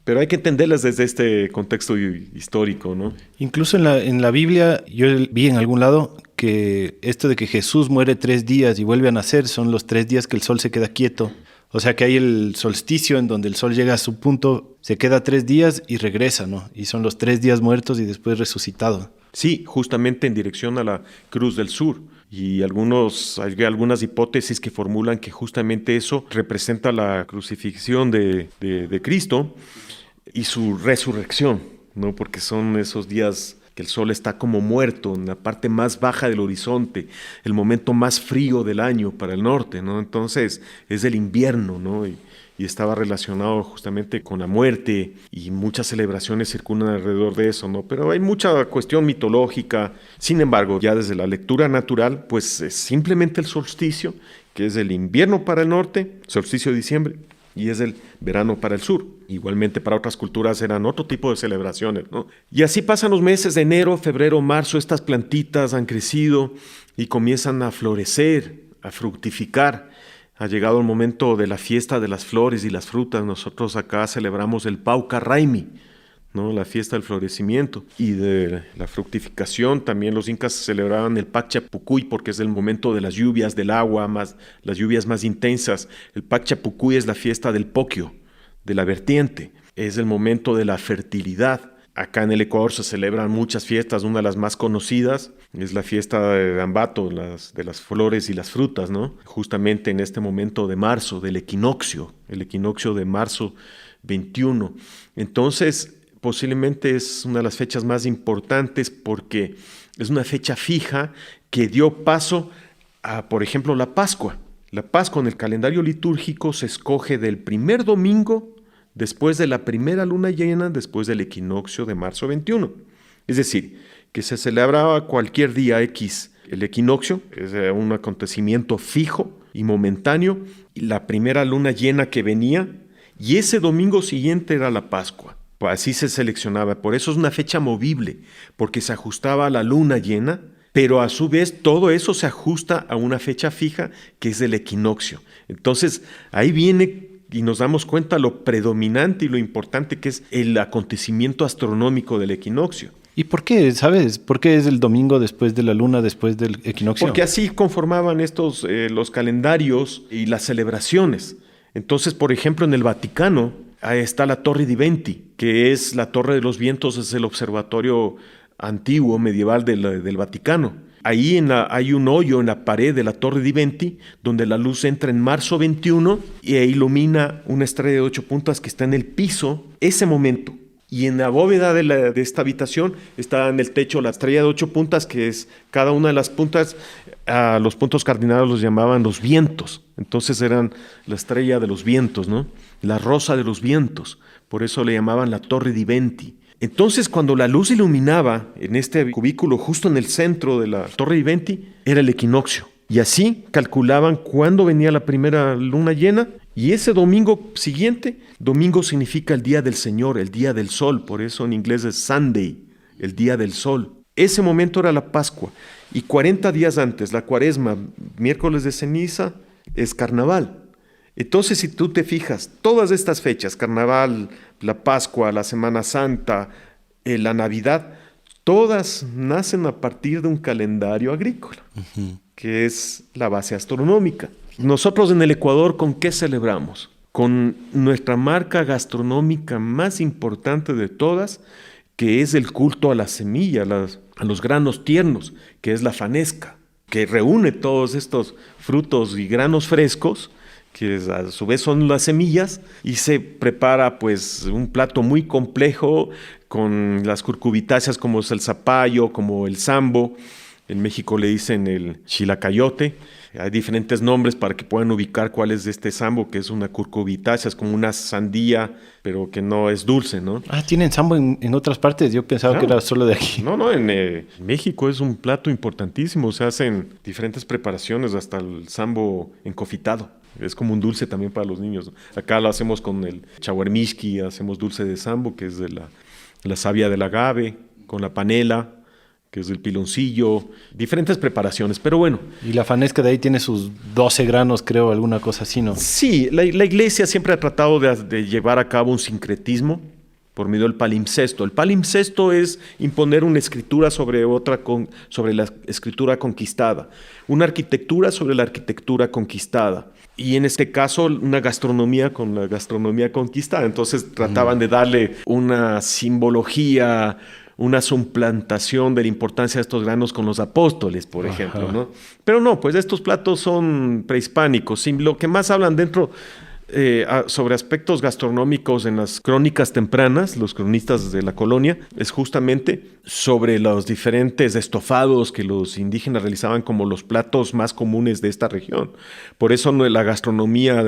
Pero hay que entenderlas desde este contexto histórico, ¿no? Incluso en la Biblia, yo vi en algún lado que esto de que Jesús muere 3 días y vuelve a nacer son los 3 días que el sol se queda quieto. O sea que hay el solsticio en donde el sol llega a su punto, se queda 3 días y regresa, ¿no? Y son los 3 días muertos y después resucitado. Sí, justamente en dirección a la Cruz del Sur. Y hay algunas hipótesis que formulan que justamente eso representa la crucifixión de Cristo y su resurrección, ¿no? Porque son esos días que el sol está como muerto en la parte más baja del horizonte, el momento más frío del año para el norte, ¿no? Entonces es el invierno, ¿no? Y estaba relacionado justamente con la muerte y muchas celebraciones circundan alrededor de eso, ¿no? Pero hay mucha cuestión mitológica. Sin embargo, ya desde la lectura natural, pues es simplemente el solsticio, que es el invierno para el norte, solsticio de diciembre, y es el verano para el sur. Igualmente para otras culturas eran otro tipo de celebraciones, ¿no? Y así pasan los meses de enero, febrero, marzo, estas plantitas han crecido y comienzan a florecer, a fructificar. Ha llegado el momento de la fiesta de las flores y las frutas. Nosotros acá celebramos el Pauca Raimi, ¿no? La fiesta del florecimiento y de la fructificación. También los incas celebraban el Pacchapucuy porque es el momento de las lluvias, del agua, las lluvias más intensas. El Pacchapucuy es la fiesta del Poquio, de la vertiente. Es el momento de la fertilidad. Acá en el Ecuador se celebran muchas fiestas. Una de las más conocidas es la fiesta de Ambato, de las flores y las frutas, ¿no? Justamente en este momento de marzo, del equinoccio, el equinoccio de marzo 21. Entonces, posiblemente es una de las fechas más importantes porque es una fecha fija que dio paso a, por ejemplo, la Pascua. La Pascua en el calendario litúrgico se escoge del primer domingo después de la primera luna llena, después del equinoccio de marzo 21. Es decir, que se celebraba cualquier día X. El equinoccio es un acontecimiento fijo y momentáneo, y la primera luna llena que venía, y ese domingo siguiente era la Pascua. Así se seleccionaba. Por eso es una fecha movible, porque se ajustaba a la luna llena, pero a su vez todo eso se ajusta a una fecha fija que es el equinoccio. Entonces ahí viene y nos damos cuenta lo predominante y lo importante que es el acontecimiento astronómico del equinoccio. ¿Y por qué? ¿Sabes? ¿Por qué es el domingo después de la luna, después del equinoccio? Porque así conformaban los calendarios y las celebraciones. Entonces, por ejemplo, en el Vaticano ahí está la Torre di Venti, que es la Torre de los Vientos, es el observatorio antiguo, medieval del Vaticano. Ahí hay un hoyo en la pared de la Torre di Venti donde la luz entra en marzo 21 y ilumina una estrella de 8 puntas que está en el piso ese momento. Y en la bóveda de esta habitación está en el techo la estrella de 8 puntas, que es cada una de las puntas, los puntos cardinales los llamaban los vientos. Entonces eran la estrella de los vientos, ¿no? La rosa de los vientos. Por eso le llamaban la Torre di Venti. Entonces, cuando la luz iluminaba en este cubículo justo en el centro de la Torre di Venti, era el equinoccio. Y así calculaban cuándo venía la primera luna llena. Y ese domingo siguiente, domingo significa el día del Señor, el día del sol. Por eso en inglés es Sunday, el día del sol. Ese momento era la Pascua. Y 40 días antes, la Cuaresma, miércoles de ceniza, es carnaval. Entonces, si tú te fijas, todas estas fechas, carnaval, la Pascua, la Semana Santa, la Navidad, todas nacen a partir de un calendario agrícola, que es la base astronómica. Nosotros en el Ecuador, ¿con qué celebramos? Con nuestra marca gastronómica más importante de todas, que es el culto a la semilla, a los granos tiernos, que es la fanesca, que reúne todos estos frutos y granos frescos, que a su vez son las semillas, y se prepara pues un plato muy complejo con las curcubitáceas como es el zapallo, como el sambo. En México le dicen el chilacayote. Hay diferentes nombres para que puedan ubicar cuál es este sambo, que es una curcubitácea, es como una sandía, pero que no es dulce, ¿no? Ah, ¿tienen sambo en otras partes? Yo pensaba que era solo de aquí. No, en México es un plato importantísimo. Se hacen diferentes preparaciones, hasta el sambo encofitado. Es como un dulce también para los niños. Acá lo hacemos con el chahuarmishki, hacemos dulce de sambo, que es de la savia del agave, con la panela, que es del piloncillo, diferentes preparaciones, pero bueno. Y la fanesca de ahí tiene sus 12 granos, creo, alguna cosa así, ¿no? Sí, la iglesia siempre ha tratado de llevar a cabo un sincretismo por medio del palimpsesto. El palimpsesto es imponer una escritura sobre sobre la escritura conquistada, una arquitectura sobre la arquitectura conquistada. Y en este caso, una gastronomía con la gastronomía conquistada. Entonces trataban de darle una simbología, una suplantación de la importancia de estos granos con los apóstoles, por ejemplo, ¿no? Pero no, pues estos platos son prehispánicos. Y lo que más hablan dentro sobre aspectos gastronómicos en las crónicas tempranas, los cronistas de la colonia, es justamente sobre los diferentes estofados que los indígenas realizaban como los platos más comunes de esta región. Por eso la gastronomía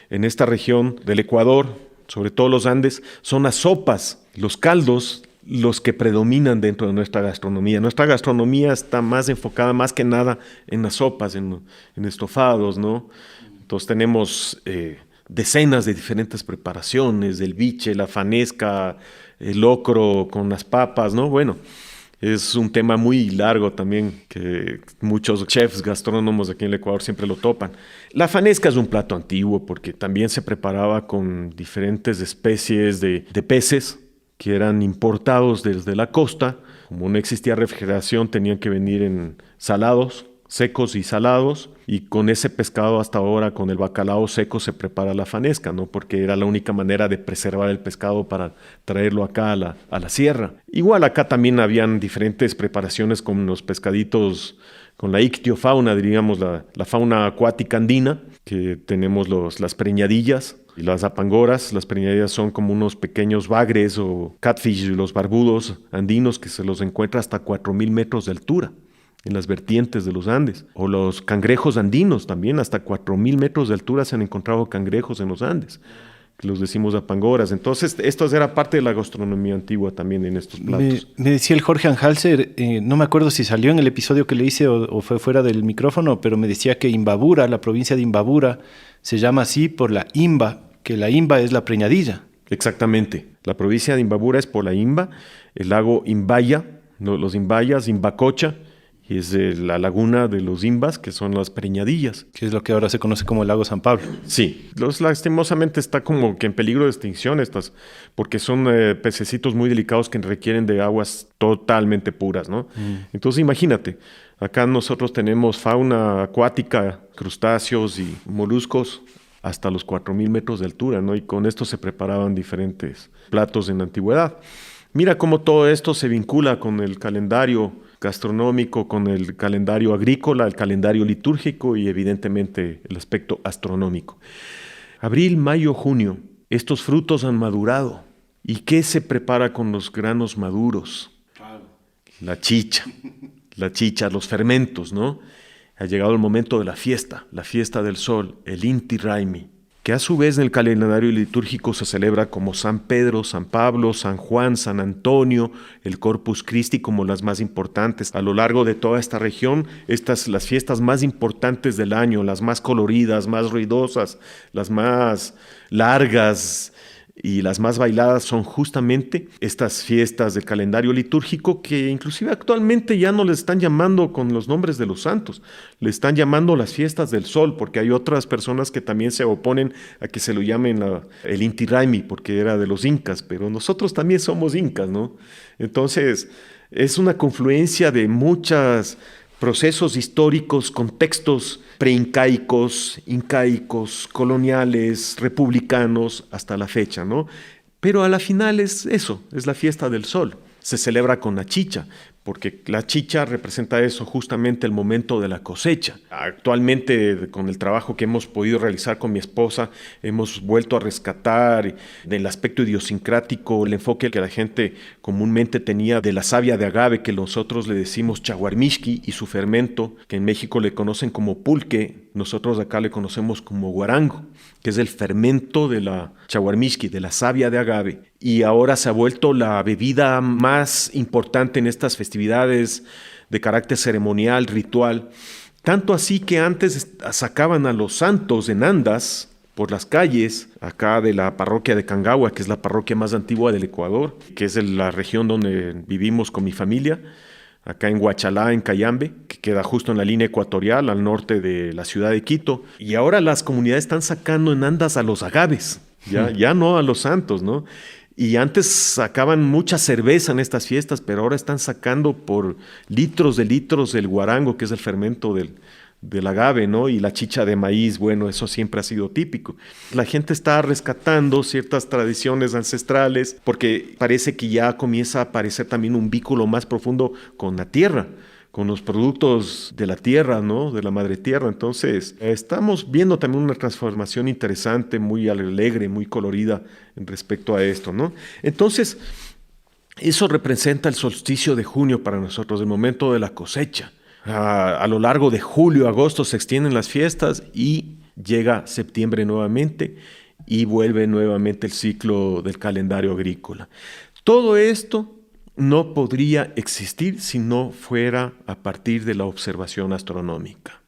en esta región del Ecuador, sobre todo los Andes, son las sopas, los caldos, los que predominan dentro de nuestra gastronomía. Nuestra gastronomía está más enfocada más que nada en las sopas, en estofados, ¿no? Entonces tenemos decenas de diferentes preparaciones, el biche, la fanesca, el locro con las papas, ¿no? Bueno, es un tema muy largo también que muchos chefs gastrónomos aquí en el Ecuador siempre lo topan. La fanesca es un plato antiguo porque también se preparaba con diferentes especies de peces que eran importados desde la costa. Como no existía refrigeración, tenían que venir en salados, secos y salados, y con ese pescado hasta ahora, con el bacalao seco, se prepara la fanesca, ¿no? Porque era la única manera de preservar el pescado para traerlo acá a la sierra. Igual acá también habían diferentes preparaciones con los pescaditos, con la ictiofauna, diríamos la fauna acuática andina, que tenemos las preñadillas y las apangoras. Las preñadillas son como unos pequeños bagres o catfish, los barbudos andinos, que se los encuentra hasta 4.000 metros de altura en las vertientes de los Andes. O los cangrejos andinos también, hasta 4.000 metros de altura se han encontrado cangrejos en los Andes, que los decimos apangoras. Entonces, esto era parte de la gastronomía antigua también en estos platos. Me decía el Jorge Anhalser, no me acuerdo si salió en el episodio que le hice o fue fuera del micrófono, pero me decía que Imbabura, la provincia de Imbabura, se llama así por la imba, que la imba es la preñadilla. Exactamente. La provincia de Imbabura es por la imba, el lago Imbaya, los Imbayas, Imbacocha, y es la laguna de los Imbas, que son las preñadillas. Que es lo que ahora se conoce como el lago San Pablo. Sí, lastimosamente está como que en peligro de extinción porque son pececitos muy delicados que requieren de aguas totalmente puras, ¿no? Entonces imagínate, acá nosotros tenemos fauna acuática, crustáceos y moluscos hasta los 4.000 metros de altura, ¿no? Y con esto se preparaban diferentes platos en la antigüedad. Mira cómo todo esto se vincula con el calendario gastronómico, con el calendario agrícola, el calendario litúrgico y evidentemente el aspecto astronómico. Abril, mayo, junio, estos frutos han madurado. ¿Y qué se prepara con los granos maduros? La chicha, los fermentos, ¿no? Ha llegado el momento de la fiesta del sol, el Inti Raymi, que a su vez en el calendario litúrgico se celebra como San Pedro, San Pablo, San Juan, San Antonio, el Corpus Christi como las más importantes. A lo largo de toda esta región, las fiestas más importantes del año, las más coloridas, más ruidosas, las más largas y las más bailadas son justamente estas fiestas del calendario litúrgico, que inclusive actualmente ya no le están llamando con los nombres de los santos, le están llamando las fiestas del sol, porque hay otras personas que también se oponen a que se lo llamen el Inti Raymi, porque era de los incas, pero nosotros también somos incas, ¿no? Entonces es una confluencia de muchos procesos históricos, contextos preincaicos, incaicos, coloniales, republicanos, hasta la fecha, ¿no? Pero a la final es eso, es la fiesta del sol. Se celebra con la chicha, porque la chicha representa eso, justamente el momento de la cosecha. Actualmente, con el trabajo que hemos podido realizar con mi esposa, hemos vuelto a rescatar del aspecto idiosincrático, el enfoque que la gente comúnmente tenía de la savia de agave, que nosotros le decimos chaguarmishki, y su fermento, que en México le conocen como pulque, nosotros acá le conocemos como guarango, que es el fermento de la chaguarmishki, de la savia de agave. Y ahora se ha vuelto la bebida más importante en estas festividades de carácter ceremonial, ritual. Tanto así que antes sacaban a los santos en andas por las calles, acá de la parroquia de Cangagua, que es la parroquia más antigua del Ecuador, que es la región donde vivimos con mi familia, acá en Huachalá, en Cayambe, que queda justo en la línea ecuatorial, al norte de la ciudad de Quito. Y ahora las comunidades están sacando en andas a los agaves, ya no a los santos, ¿no? Y antes sacaban mucha cerveza en estas fiestas, pero ahora están sacando por litros el guarango, que es el fermento del agave, ¿no? Y la chicha de maíz, bueno, eso siempre ha sido típico. La gente está rescatando ciertas tradiciones ancestrales porque parece que ya comienza a aparecer también un vínculo más profundo con la tierra, con los productos de la tierra, ¿no? De la madre tierra. Entonces, estamos viendo también una transformación interesante, muy alegre, muy colorida respecto a esto, ¿no? Entonces, eso representa el solsticio de junio para nosotros, el momento de la cosecha. A lo largo de julio, agosto se extienden las fiestas y llega septiembre nuevamente y vuelve nuevamente el ciclo del calendario agrícola. Todo esto no podría existir si no fuera a partir de la observación astronómica.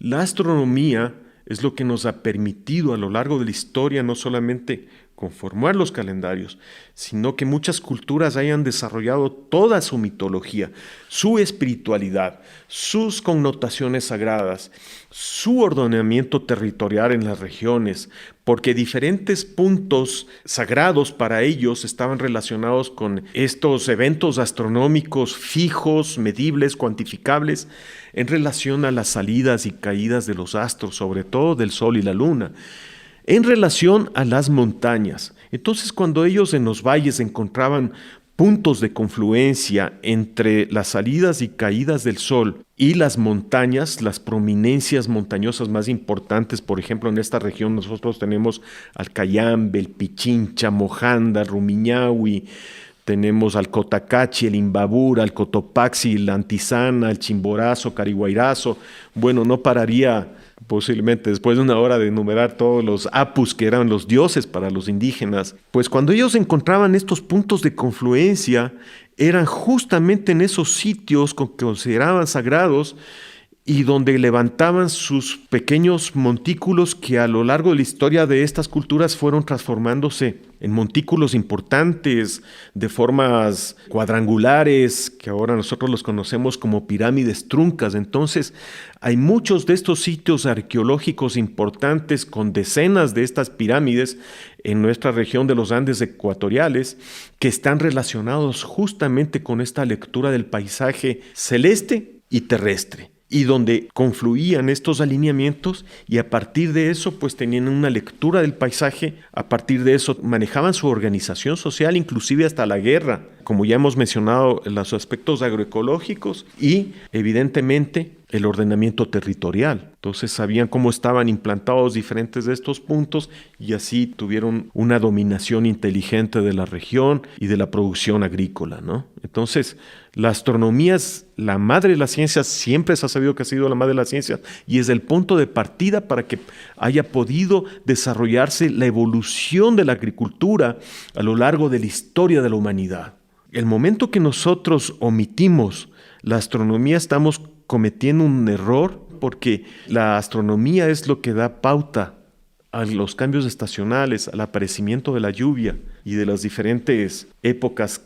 La astronomía es lo que nos ha permitido a lo largo de la historia no solamente conformar los calendarios, sino que muchas culturas hayan desarrollado toda su mitología, su espiritualidad, sus connotaciones sagradas, su ordenamiento territorial en las regiones, porque diferentes puntos sagrados para ellos estaban relacionados con estos eventos astronómicos fijos, medibles, cuantificables, en relación a las salidas y caídas de los astros, sobre todo del Sol y la Luna, en relación a las montañas. Entonces, cuando ellos en los valles encontraban puntos de confluencia entre las salidas y caídas del Sol y las montañas, las prominencias montañosas más importantes, por ejemplo, en esta región nosotros tenemos al Cayambe, el Pichincha, Mojanda, Rumiñahui, tenemos al Cotacachi, el Imbabura, el Cotopaxi, la Antizana, el Chimborazo, Cariguairazo. Bueno, no pararía posiblemente después de una hora de enumerar todos los apus que eran los dioses para los indígenas. Pues cuando ellos encontraban estos puntos de confluencia, eran justamente en esos sitios que consideraban sagrados y donde levantaban sus pequeños montículos que a lo largo de la historia de estas culturas fueron transformándose en montículos importantes de formas cuadrangulares, que ahora nosotros los conocemos como pirámides truncas. Entonces, hay muchos de estos sitios arqueológicos importantes con decenas de estas pirámides en nuestra región de los Andes ecuatoriales que están relacionados justamente con esta lectura del paisaje celeste y terrestre, y donde confluían estos alineamientos y a partir de eso pues tenían una lectura del paisaje, a partir de eso manejaban su organización social, inclusive hasta la guerra, como ya hemos mencionado, los aspectos agroecológicos y evidentemente el ordenamiento territorial. Entonces sabían cómo estaban implantados diferentes de estos puntos y así tuvieron una dominación inteligente de la región y de la producción agrícola, ¿no? Entonces, la astronomía es la madre de las ciencias, siempre se ha sabido que ha sido la madre de las ciencias y es el punto de partida para que haya podido desarrollarse la evolución de la agricultura a lo largo de la historia de la humanidad. El momento que nosotros omitimos la astronomía estamos cometiendo un error porque la astronomía es lo que da pauta a los cambios estacionales, al aparecimiento de la lluvia y de las diferentes épocas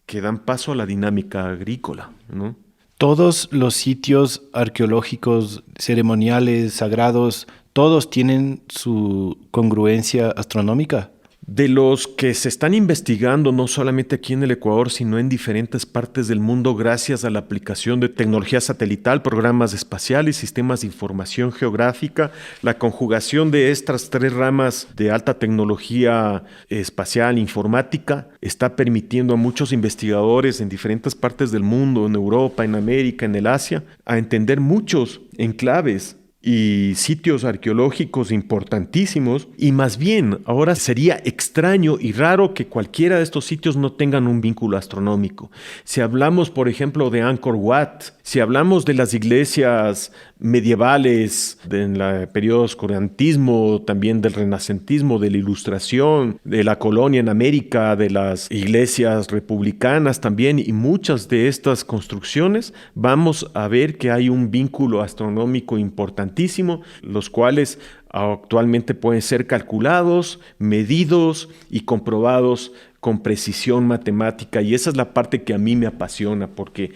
que dan paso a la dinámica agrícola, ¿no? Todos los sitios arqueológicos, ceremoniales, sagrados, todos tienen su congruencia astronómica. De los que se están investigando no solamente aquí en el Ecuador, sino en diferentes partes del mundo gracias a la aplicación de tecnología satelital, programas espaciales, sistemas de información geográfica, la conjugación de estas tres ramas de alta tecnología espacial, informática, está permitiendo a muchos investigadores en diferentes partes del mundo, en Europa, en América, en el Asia, a entender muchos enclaves y sitios arqueológicos importantísimos, y más bien ahora sería extraño y raro que cualquiera de estos sitios no tengan un vínculo astronómico. Si hablamos, por ejemplo, de Angkor Wat, si hablamos de las iglesias medievales en el periodo oscurantismo, también del renacentismo, de la ilustración, de la colonia en América, de las iglesias republicanas también, y muchas de estas construcciones, vamos a ver que hay un vínculo astronómico importantísimo, los cuales actualmente pueden ser calculados, medidos y comprobados con precisión matemática, y esa es la parte que a mí me apasiona, porque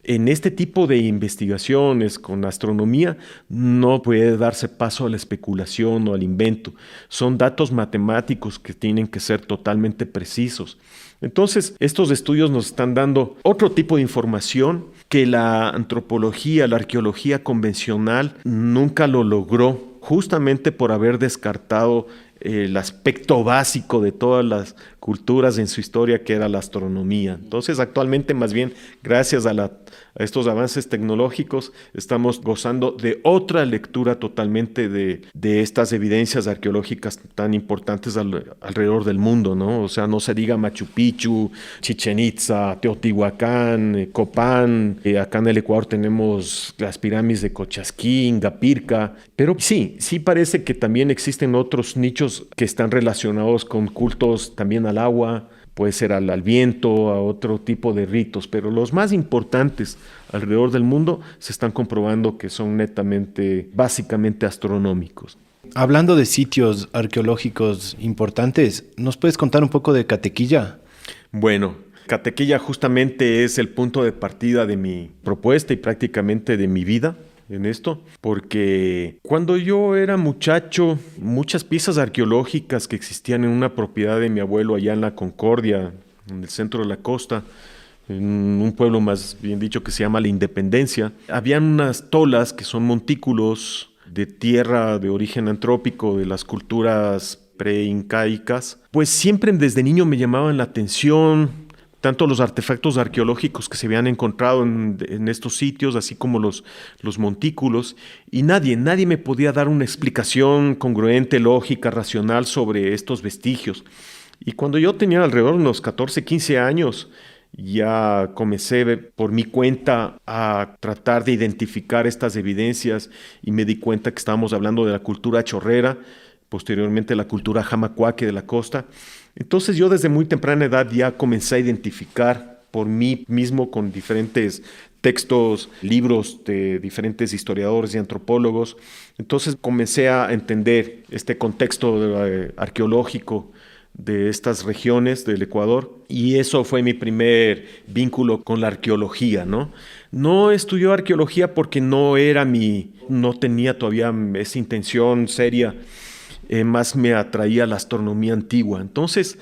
En este tipo de investigaciones con astronomía no puede darse paso a la especulación o al invento. Son datos matemáticos que tienen que ser totalmente precisos. Entonces, estos estudios nos están dando otro tipo de información que la antropología, la arqueología convencional nunca lo logró, justamente por haber descartado el aspecto básico de todas las culturas en su historia, que era la astronomía. Entonces, actualmente, más bien, gracias a estos avances tecnológicos, estamos gozando de otra lectura totalmente de estas evidencias arqueológicas tan importantes alrededor del mundo, ¿no? O sea, no se diga Machu Picchu, Chichén Itzá, Teotihuacán, Copán, acá en el Ecuador tenemos las pirámides de Cochasquín, Gapirca, pero sí parece que también existen otros nichos que están relacionados con cultos también al agua, puede ser al viento, a otro tipo de ritos, pero los más importantes alrededor del mundo se están comprobando que son básicamente astronómicos. Hablando de sitios arqueológicos importantes, ¿nos puedes contar un poco de Catequilla? Bueno, Catequilla justamente es el punto de partida de mi propuesta y prácticamente de mi vida en esto, porque cuando yo era muchacho, muchas piezas arqueológicas que existían en una propiedad de mi abuelo allá en la Concordia, en el centro de la costa, en un pueblo más bien dicho que se llama La Independencia, habían unas tolas que son montículos de tierra de origen antrópico de las culturas preincaicas, pues siempre desde niño me llamaban la atención tanto los artefactos arqueológicos que se habían encontrado en estos sitios, así como los montículos, y nadie me podía dar una explicación congruente, lógica, racional sobre estos vestigios. Y cuando yo tenía alrededor de unos 14, 15 años, ya comencé por mi cuenta a tratar de identificar estas evidencias y me di cuenta que estábamos hablando de la cultura chorrera, posteriormente la cultura jamacuaque de la costa. Entonces yo desde muy temprana edad ya comencé a identificar por mí mismo con diferentes textos, libros de diferentes historiadores y antropólogos. Entonces comencé a entender este contexto arqueológico de estas regiones del Ecuador y eso fue mi primer vínculo con la arqueología, ¿no? No estudié arqueología porque no tenía todavía esa intención seria. Más me atraía la astronomía antigua. Entonces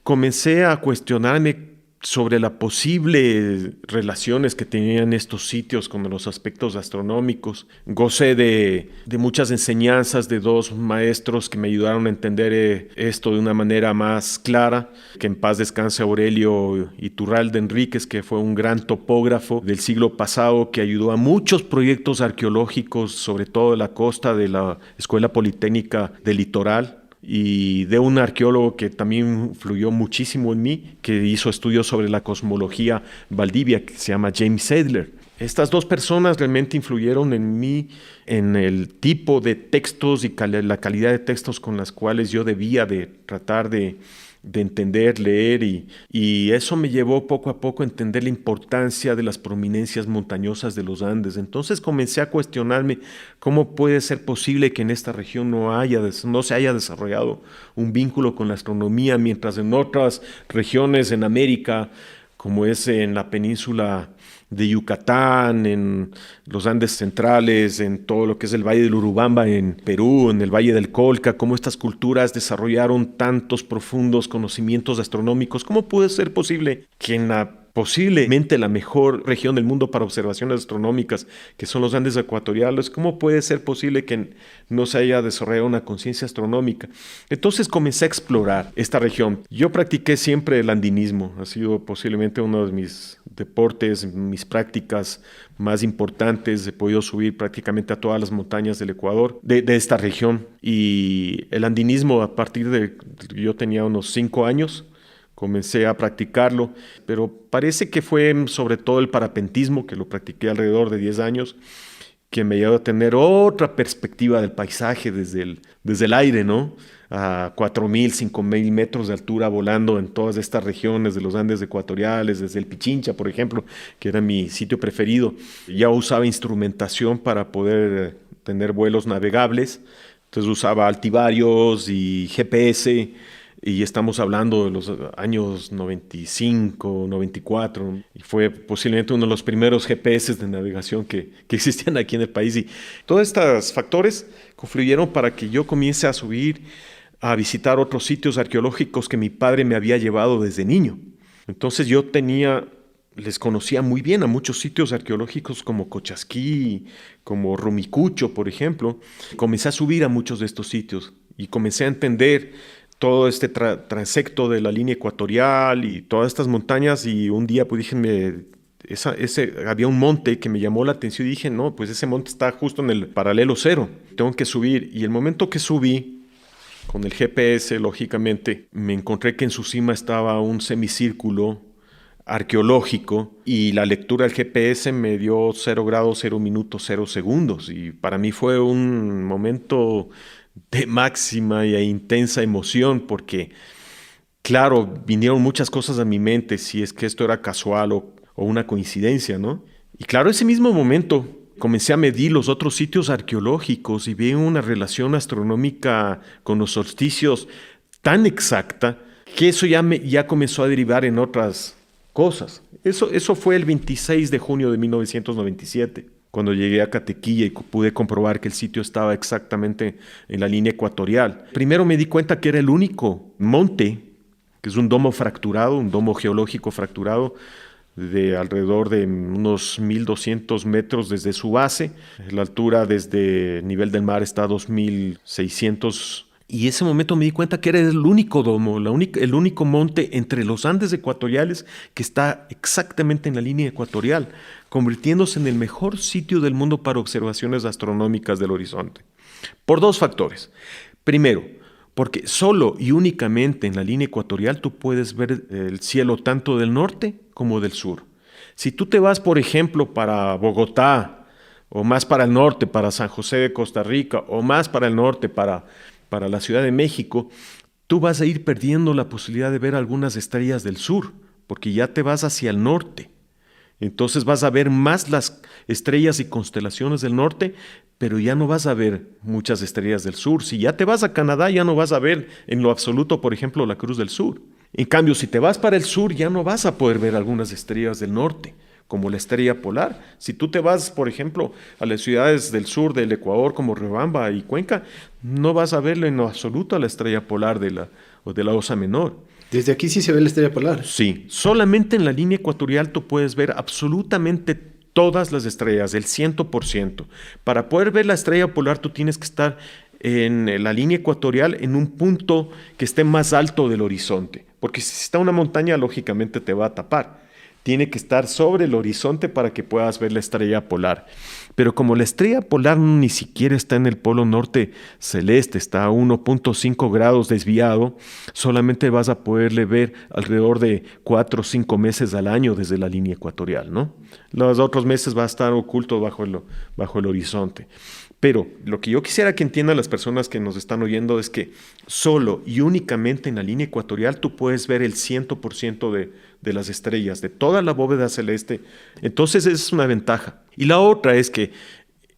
comencé a cuestionarme sobre las posibles relaciones que tenían estos sitios con los aspectos astronómicos. Gocé de muchas enseñanzas de dos maestros que me ayudaron a entender esto de una manera más clara. Que en paz descanse Aurelio Iturralde Enríquez, que fue un gran topógrafo del siglo pasado que ayudó a muchos proyectos arqueológicos, sobre todo de la costa de la Escuela Politécnica del Litoral. Y de un arqueólogo que también influyó muchísimo en mí, que hizo estudios sobre la cosmología Valdivia, que se llama James Sadler. Estas dos personas realmente influyeron en mí, en el tipo de textos y la calidad de textos con las cuales yo debía de tratar de entender, leer y eso me llevó poco a poco a entender la importancia de las prominencias montañosas de los Andes. Entonces comencé a cuestionarme cómo puede ser posible que en esta región no se haya desarrollado un vínculo con la astronomía, mientras en otras regiones en América, como es en la península de Yucatán, en los Andes centrales, en todo lo que es el Valle del Urubamba en Perú, en el Valle del Colca, cómo estas culturas desarrollaron tantos profundos conocimientos astronómicos. ¿Cómo puede ser posible que en posiblemente la mejor región del mundo para observaciones astronómicas, que son los Andes ecuatoriales, cómo puede ser posible que no se haya desarrollado una conciencia astronómica? Entonces comencé a explorar esta región. Yo practiqué siempre el andinismo, ha sido posiblemente uno de mis deportes, mis prácticas más importantes. He podido subir prácticamente a todas las montañas del Ecuador, de esta región. Y el andinismo, a partir de yo tenía unos 5 años, comencé a practicarlo, pero parece que fue sobre todo el parapentismo, que lo practiqué alrededor de 10 años, que me llevó a tener otra perspectiva del paisaje desde el aire, ¿no? A 4.000, 5.000 metros de altura volando en todas estas regiones de los Andes ecuatoriales, desde el Pichincha, por ejemplo, que era mi sitio preferido. Ya usaba instrumentación para poder tener vuelos navegables, entonces usaba altivarios y GPS. y estamos hablando de los años 95, 94, y fue posiblemente uno de los primeros GPS de navegación que existían aquí en el país. Y todos estos factores confluyeron para que yo comience a subir, a visitar otros sitios arqueológicos que mi padre me había llevado desde niño. Entonces yo les conocía muy bien a muchos sitios arqueológicos como Cochasquí, como Rumicucho, por ejemplo. Comencé a subir a muchos de estos sitios y comencé a entender todo este transecto de la línea ecuatorial y todas estas montañas, y un día pues dije, había un monte que me llamó la atención y dije, no, pues ese monte está justo en el paralelo cero, tengo que subir. Y el momento que subí, con el GPS, lógicamente, me encontré que en su cima estaba un semicírculo arqueológico y la lectura del GPS me dio 0 grados, 0 minutos, 0 segundos. Y para mí fue un momento de máxima e intensa emoción porque, claro, vinieron muchas cosas a mi mente, si es que esto era casual o una coincidencia, ¿no? Y claro, ese mismo momento comencé a medir los otros sitios arqueológicos y vi una relación astronómica con los solsticios tan exacta que eso ya comenzó a derivar en otras cosas. Eso fue el 26 de junio de 1997, cuando llegué a Catequilla y pude comprobar que el sitio estaba exactamente en la línea ecuatorial. Primero me di cuenta que era el único monte, que es un domo fracturado, un domo geológico fracturado, de alrededor de unos 1.200 metros desde su base. La altura desde el nivel del mar está a 2.600. Y ese momento me di cuenta que era el único domo, el único monte entre los Andes ecuatoriales que está exactamente en la línea ecuatorial, convirtiéndose en el mejor sitio del mundo para observaciones astronómicas del horizonte. Por dos factores. Primero, porque solo y únicamente en la línea ecuatorial tú puedes ver el cielo tanto del norte como del sur. Si tú te vas, por ejemplo, para Bogotá, o más para el norte, para San José de Costa Rica, o más para el norte, para la Ciudad de México, tú vas a ir perdiendo la posibilidad de ver algunas estrellas del sur, porque ya te vas hacia el norte. Entonces vas a ver más las estrellas y constelaciones del norte, pero ya no vas a ver muchas estrellas del sur. Si ya te vas a Canadá, ya no vas a ver en lo absoluto, por ejemplo, la Cruz del Sur. En cambio, si te vas para el sur, ya no vas a poder ver algunas estrellas del norte, como la estrella polar. Si tú te vas, por ejemplo, a las ciudades del sur del Ecuador, como Riobamba y Cuenca, no vas a verlo en lo absoluto a la estrella polar de la Osa Menor. Desde aquí sí se ve la estrella polar. Sí, solamente en la línea ecuatorial tú puedes ver absolutamente todas las estrellas, el 100%. Para poder ver la estrella polar tú tienes que estar en la línea ecuatorial en un punto que esté más alto del horizonte, porque si está una montaña lógicamente te va a tapar. Tiene que estar sobre el horizonte para que puedas ver la estrella polar. Pero como la estrella polar ni siquiera está en el polo norte celeste, está a 1.5 grados desviado, solamente vas a poderle ver alrededor de 4 o 5 meses al año desde la línea ecuatorial, ¿no? Los otros meses va a estar oculto bajo el horizonte. Pero lo que yo quisiera que entiendan las personas que nos están oyendo es que solo y únicamente en la línea ecuatorial tú puedes ver el 100% de las estrellas, de toda la bóveda celeste. Entonces es una ventaja. Y la otra es que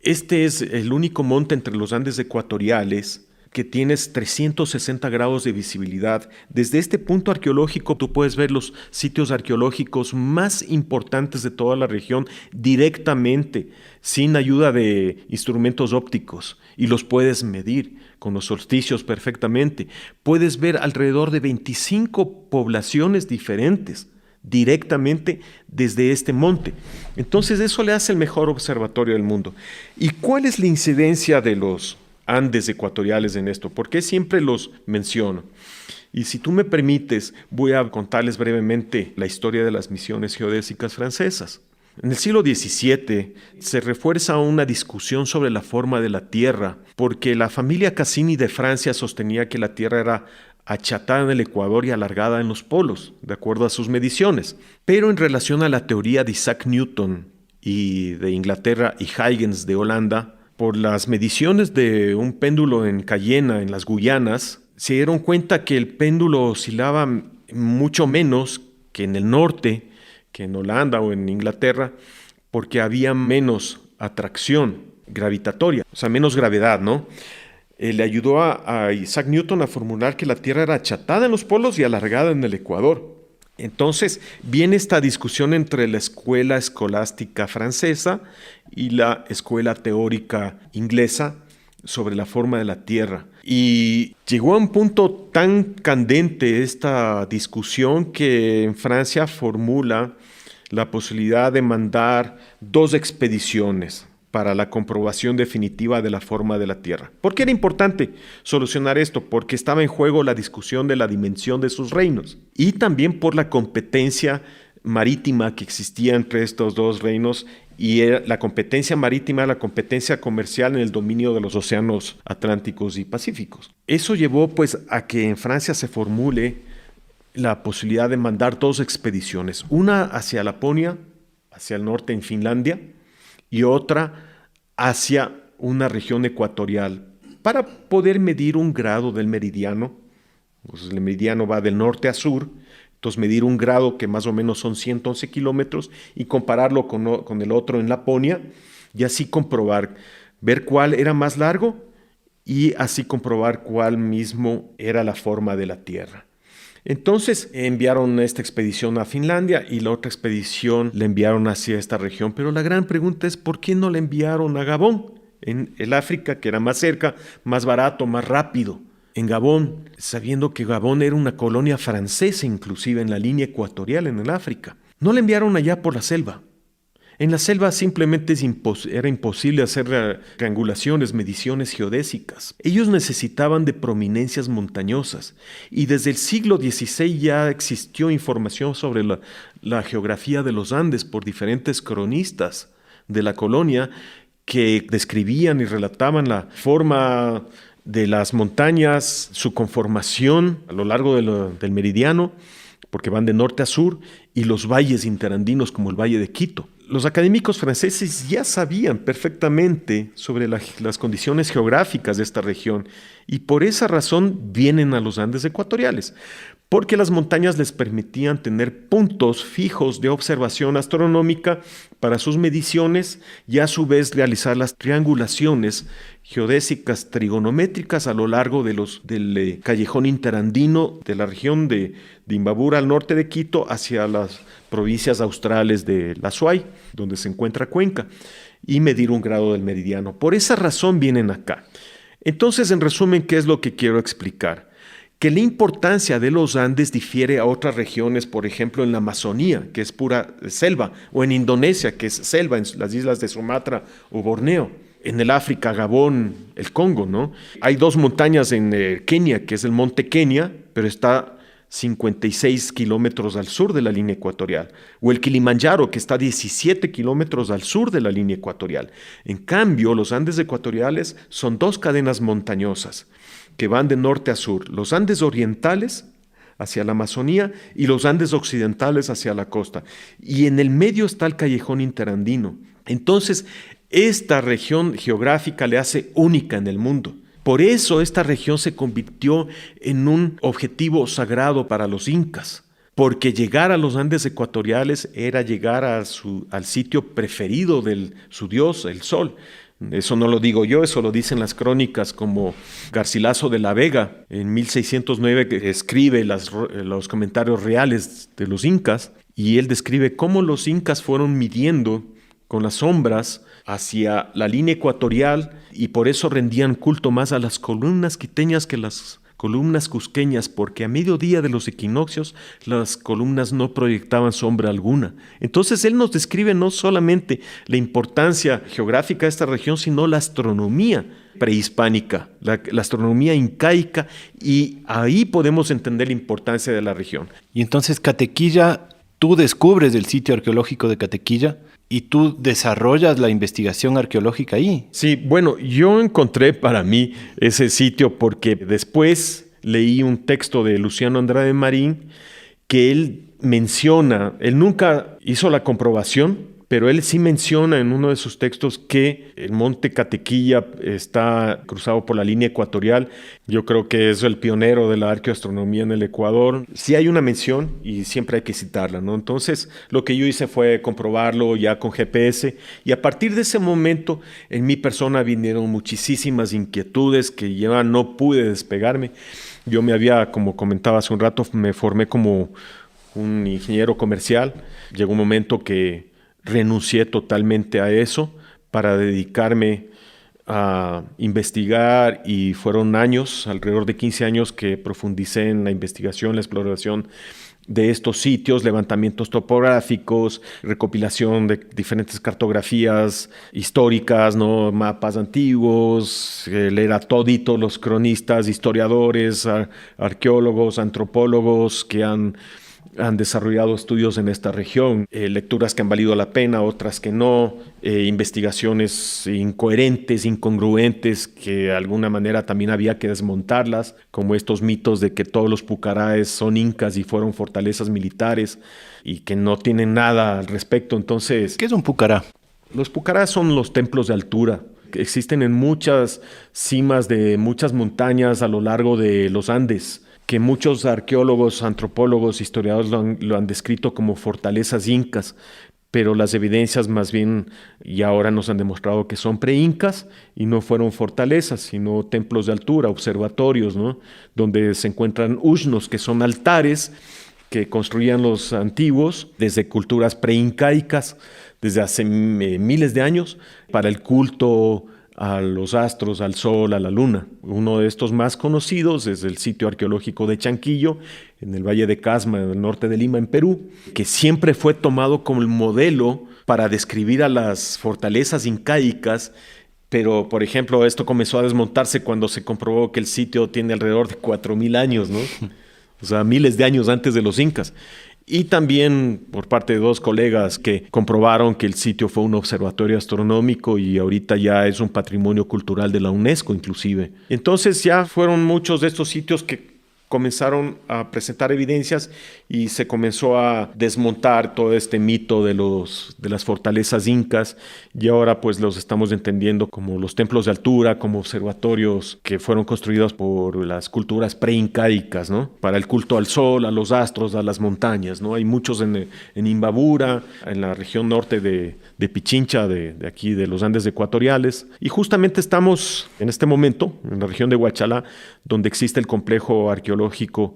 este es el único monte entre los Andes ecuatoriales que tienes 360 grados de visibilidad. Desde este punto arqueológico tú puedes ver los sitios arqueológicos más importantes de toda la región directamente, sin ayuda de instrumentos ópticos, y los puedes medir con los solsticios perfectamente. Puedes ver alrededor de 25 poblaciones diferentes directamente desde este monte. Entonces eso le hace el mejor observatorio del mundo. ¿Y cuál es la incidencia de los Andes ecuatoriales en esto? ¿Por qué siempre los menciono? Y si tú me permites, voy a contarles brevemente la historia de las misiones geodésicas francesas. En el siglo XVII se refuerza una discusión sobre la forma de la Tierra, porque la familia Cassini de Francia sostenía que la Tierra era achatada en el Ecuador y alargada en los polos, de acuerdo a sus mediciones. Pero en relación a la teoría de Isaac Newton y de Inglaterra y Huygens de Holanda, por las mediciones de un péndulo en Cayena, en las Guyanas, se dieron cuenta que el péndulo oscilaba mucho menos que en el norte, que en Holanda o en Inglaterra, porque había menos atracción gravitatoria, o sea, menos gravedad, ¿no? le ayudó a Isaac Newton a formular que la Tierra era achatada en los polos y alargada en el ecuador. Entonces viene esta discusión entre la escuela escolástica francesa y la escuela teórica inglesa sobre la forma de la Tierra. Y llegó a un punto tan candente esta discusión que en Francia formula la posibilidad de mandar 2 expediciones para la comprobación definitiva de la forma de la Tierra. ¿Por qué era importante solucionar esto? Porque estaba en juego la discusión de la dimensión de sus reinos y también por la competencia marítima que existía entre estos 2 reinos, y la competencia marítima, la competencia comercial en el dominio de los océanos Atlánticos y Pacíficos. Eso llevó pues a que en Francia se formule la posibilidad de mandar 2 expediciones, una hacia Laponia, hacia el norte en Finlandia, y otra hacia una región ecuatorial para poder medir un grado del meridiano. Pues el meridiano va del norte a sur, entonces medir un grado que más o menos son 111 kilómetros y compararlo con el otro en Laponia y así comprobar, ver cuál era más largo y así comprobar cuál mismo era la forma de la Tierra. Entonces enviaron esta expedición a Finlandia y la otra expedición la enviaron hacia esta región. Pero la gran pregunta es, ¿por qué no la enviaron a Gabón, en el África, que era más cerca, más barato, más rápido? En Gabón, sabiendo que Gabón era una colonia francesa inclusive en la línea ecuatorial en el África. No la enviaron allá por la selva. En la selva simplemente era imposible hacer triangulaciones, mediciones geodésicas. Ellos necesitaban de prominencias montañosas y desde el siglo XVI ya existió información sobre la geografía de los Andes por diferentes cronistas de la colonia que describían y relataban la forma de las montañas, su conformación a lo largo del meridiano, porque van de norte a sur, y los valles interandinos como el Valle de Quito. Los académicos franceses ya sabían perfectamente sobre las condiciones geográficas de esta región y por esa razón vienen a los Andes ecuatoriales, porque las montañas les permitían tener puntos fijos de observación astronómica para sus mediciones y a su vez realizar las triangulaciones geodésicas trigonométricas a lo largo del callejón interandino de la región de Imbabura al norte de Quito hacia las provincias australes de la Azuay, donde se encuentra Cuenca, y medir un grado del meridiano. Por esa razón vienen acá. Entonces, en resumen, ¿qué es lo que quiero explicar? Que la importancia de los Andes difiere a otras regiones, por ejemplo, en la Amazonía, que es pura selva, o en Indonesia, que es selva, en las islas de Sumatra o Borneo. En el África, Gabón, el Congo, ¿no? Hay 2 montañas en Kenia, que es el Monte Kenia, pero está 56 kilómetros al sur de la línea ecuatorial, o el Kilimanjaro, que está 17 kilómetros al sur de la línea ecuatorial. En cambio, los Andes ecuatoriales son 2 cadenas montañosas que van de norte a sur, los Andes orientales hacia la Amazonía y los Andes occidentales hacia la costa. Y en el medio está el callejón interandino. Entonces, esta región geográfica le hace única en el mundo. Por eso esta región se convirtió en un objetivo sagrado para los incas, porque llegar a los Andes ecuatoriales era llegar al sitio preferido de su dios, el sol. Eso no lo digo yo, eso lo dicen las crónicas como Garcilaso de la Vega en 1609, que escribe los comentarios reales de los incas, y él describe cómo los incas fueron midiendo con las sombras hacia la línea ecuatorial y por eso rendían culto más a las columnas quiteñas que las columnas cusqueñas, porque a mediodía de los equinoccios las columnas no proyectaban sombra alguna. Entonces él nos describe no solamente la importancia geográfica de esta región, sino la astronomía prehispánica, la astronomía incaica, y ahí podemos entender la importancia de la región. Y entonces Catequilla, tú descubres el sitio arqueológico de Catequilla y tú desarrollas la investigación arqueológica ahí. Sí, bueno, yo encontré para mí ese sitio porque después leí un texto de Luciano Andrade Marín que él menciona, él nunca hizo la comprobación, pero él sí menciona en uno de sus textos que el monte Catequilla está cruzado por la línea ecuatorial. Yo creo que es el pionero de la arqueoastronomía en el Ecuador. Sí hay una mención y siempre hay que citarla, ¿no? Entonces, lo que yo hice fue comprobarlo ya con GPS, y a partir de ese momento en mi persona vinieron muchísimas inquietudes que ya no pude despegarme. Yo como comentaba hace un rato, me formé como un ingeniero comercial. Llegó un momento que renuncié totalmente a eso para dedicarme a investigar, y fueron años, alrededor de 15 años, que profundicé en la investigación, la exploración de estos sitios, levantamientos topográficos, recopilación de diferentes cartografías históricas, ¿no? Mapas antiguos, leer a todito los cronistas, historiadores, arqueólogos, antropólogos que han desarrollado estudios en esta región, lecturas que han valido la pena, otras que no, investigaciones incoherentes, incongruentes, que de alguna manera también había que desmontarlas, como estos mitos de que todos los pucaraes son incas y fueron fortalezas militares y que no tienen nada al respecto. Entonces, ¿qué es un pucará? Los pucarás son los templos de altura que existen en muchas cimas de muchas montañas a lo largo de los Andes, que muchos arqueólogos, antropólogos, historiadores lo han descrito como fortalezas incas, pero las evidencias más bien y ahora nos han demostrado que son pre-incas y no fueron fortalezas, sino templos de altura, observatorios, ¿no? Donde se encuentran ushnos, que son altares que construían los antiguos desde culturas pre-incaicas, desde hace miles de años, para el culto a los astros, al sol, a la luna. Uno de estos más conocidos es el sitio arqueológico de Chanquillo, en el Valle de Casma, en el norte de Lima, en Perú, que siempre fue tomado como el modelo para describir a las fortalezas incaicas. Pero, por ejemplo, esto comenzó a desmontarse cuando se comprobó que el sitio tiene alrededor de 4.000 años, ¿no? O sea, miles de años antes de los incas. Y también por parte de dos colegas que comprobaron que el sitio fue un observatorio astronómico y ahorita ya es un patrimonio cultural de la UNESCO inclusive. Entonces ya fueron muchos de estos sitios que comenzaron a presentar evidencias y se comenzó a desmontar todo este mito de las fortalezas incas, y ahora pues los estamos entendiendo como los templos de altura, como observatorios que fueron construidos por las culturas preincaicas, ¿no? Para el culto al sol, a los astros, a las montañas, ¿no? Hay muchos en Imbabura, en la región norte de Pichincha, de aquí de los Andes ecuatoriales, y justamente estamos en este momento en la región de Huachalá, donde existe el complejo arqueológico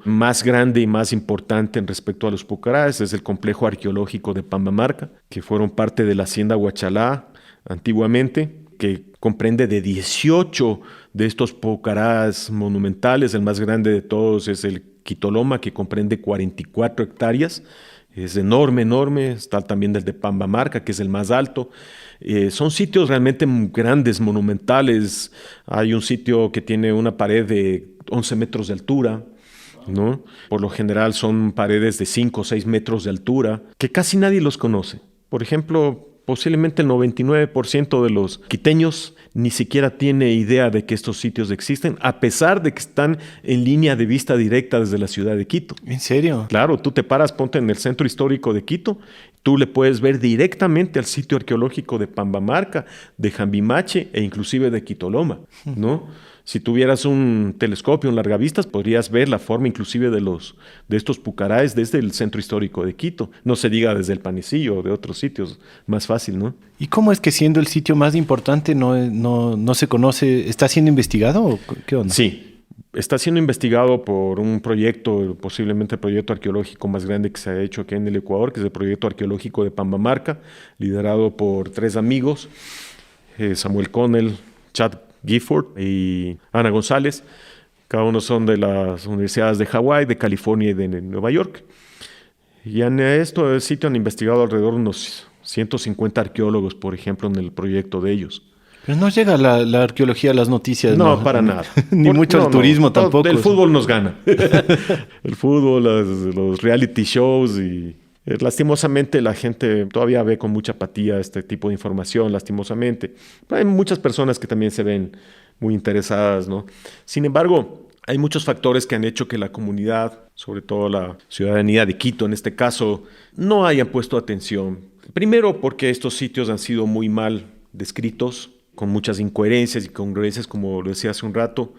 más grande y más importante en respecto a los pucarás. Es el complejo arqueológico de Pambamarca, que fueron parte de la hacienda Huachalá antiguamente, que comprende de 18 de estos pucarás monumentales. El más grande de todos es el Quitoloma, que comprende 44 hectáreas. Es enorme, enorme. Está también el de Pambamarca, que es el más alto. Son sitios realmente grandes, monumentales. Hay un sitio que tiene una pared de 11 metros de altura, ¿no? Por lo general son paredes de 5 o 6 metros de altura, que casi nadie los conoce. Por ejemplo, posiblemente el 99% de los quiteños ni siquiera tiene idea de que estos sitios existen, a pesar de que están en línea de vista directa desde la ciudad de Quito. ¿En serio? Claro, tú te paras, ponte en el centro histórico de Quito, tú le puedes ver directamente al sitio arqueológico de Pambamarca, de Jambimache e inclusive de Quitoloma, ¿no? Si tuvieras un telescopio, un largavistas, podrías ver la forma inclusive de estos pucaraes desde el centro histórico de Quito. No se diga desde el Panecillo o de otros sitios, más fácil, ¿no? ¿Y cómo es que siendo el sitio más importante no se conoce? ¿Está siendo investigado o qué onda? Sí, está siendo investigado por un proyecto, posiblemente el proyecto arqueológico más grande que se ha hecho aquí en el Ecuador, que es el proyecto arqueológico de Pambamarca, liderado por 3 amigos, Samuel Connell, Chad Gifford y Ana González. Cada uno son de las universidades de Hawái, de California y de Nueva York. Y en el sitio han investigado alrededor de unos 150 arqueólogos, por ejemplo, en el proyecto de ellos. Pero no llega la arqueología a las noticias. No, para nada. Ni mucho el turismo tampoco. El fútbol nos gana. El fútbol, los reality shows y... Lastimosamente la gente todavía ve con mucha apatía este tipo de información, lastimosamente. Pero hay muchas personas que también se ven muy interesadas, ¿no? Sin embargo, hay muchos factores que han hecho que la comunidad, sobre todo la ciudadanía de Quito en este caso, no hayan puesto atención. Primero porque estos sitios han sido muy mal descritos, con muchas incoherencias y congruencias, como lo decía hace un rato.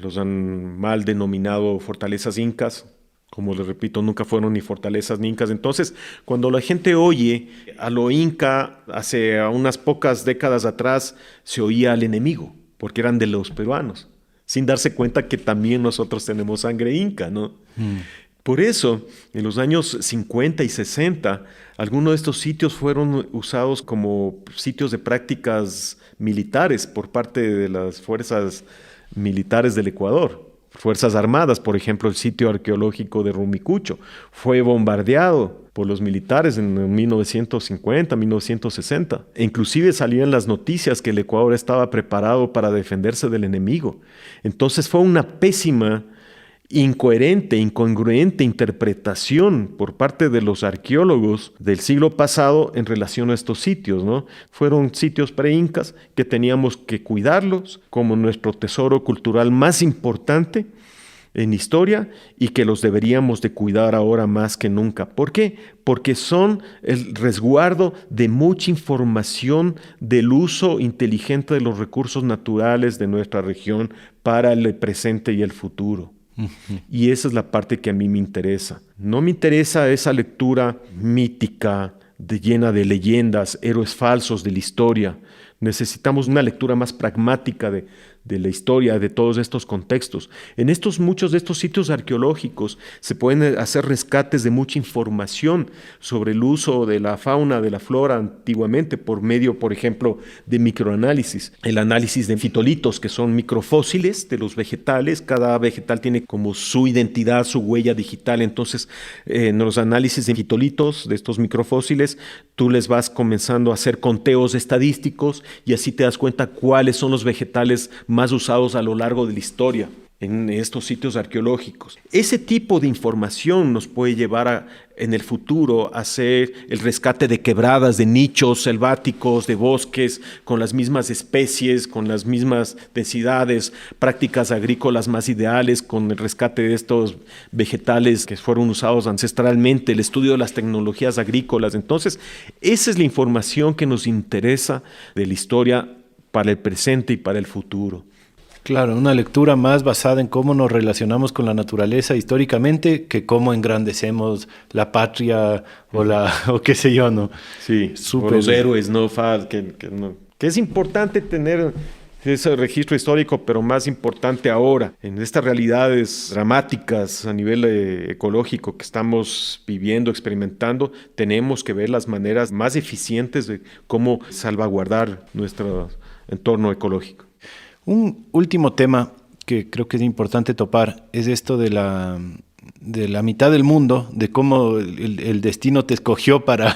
Los han mal denominado fortalezas incas. Como les repito, nunca fueron ni fortalezas ni incas. Entonces, cuando la gente oye a lo inca, hace unas pocas décadas atrás, se oía al enemigo, porque eran de los peruanos, sin darse cuenta que también nosotros tenemos sangre inca, ¿no? Por eso, en los años 50 y 60, algunos de estos sitios fueron usados como sitios de prácticas militares por parte de las fuerzas militares del Ecuador. Fuerzas Armadas, por ejemplo, el sitio arqueológico de Rumicucho fue bombardeado por los militares en 1950, 1960. E inclusive salían las noticias que el Ecuador estaba preparado para defenderse del enemigo. Entonces fue una pésima, incoherente, incongruente interpretación por parte de los arqueólogos del siglo pasado en relación a estos sitios, ¿no? Fueron sitios pre-incas que teníamos que cuidarlos como nuestro tesoro cultural más importante en historia y que los deberíamos de cuidar ahora más que nunca. ¿Por qué? Porque son el resguardo de mucha información del uso inteligente de los recursos naturales de nuestra región para el presente y el futuro. Y esa es la parte que a mí me interesa. No me interesa esa lectura mítica, llena de leyendas, héroes falsos de la historia. Necesitamos una lectura más pragmática de la historia, de todos estos contextos. En muchos de estos sitios arqueológicos se pueden hacer rescates de mucha información sobre el uso de la fauna, de la flora antiguamente por medio, por ejemplo, de microanálisis. El análisis de fitolitos, que son microfósiles de los vegetales. Cada vegetal tiene como su identidad, su huella digital. Entonces, en los análisis de fitolitos, de estos microfósiles, tú les vas comenzando a hacer conteos estadísticos y así te das cuenta cuáles son los vegetales más usados a lo largo de la historia en estos sitios arqueológicos. Ese tipo de información nos puede llevar en el futuro a hacer el rescate de quebradas, de nichos selváticos, de bosques, con las mismas especies, con las mismas densidades, prácticas agrícolas más ideales, con el rescate de estos vegetales que fueron usados ancestralmente, el estudio de las tecnologías agrícolas. Entonces, esa es la información que nos interesa de la historia para el presente y para el futuro. Claro, una lectura más basada en cómo nos relacionamos con la naturaleza históricamente que cómo engrandecemos la patria o qué sé yo, ¿no? Sí, o los héroes, ¿no? Que es importante tener ese registro histórico, pero más importante ahora, en estas realidades dramáticas a nivel ecológico que estamos viviendo, experimentando, tenemos que ver las maneras más eficientes de cómo salvaguardar nuestro entorno ecológico. Un último tema que creo que es importante topar es esto de la mitad del mundo, de cómo el destino te escogió para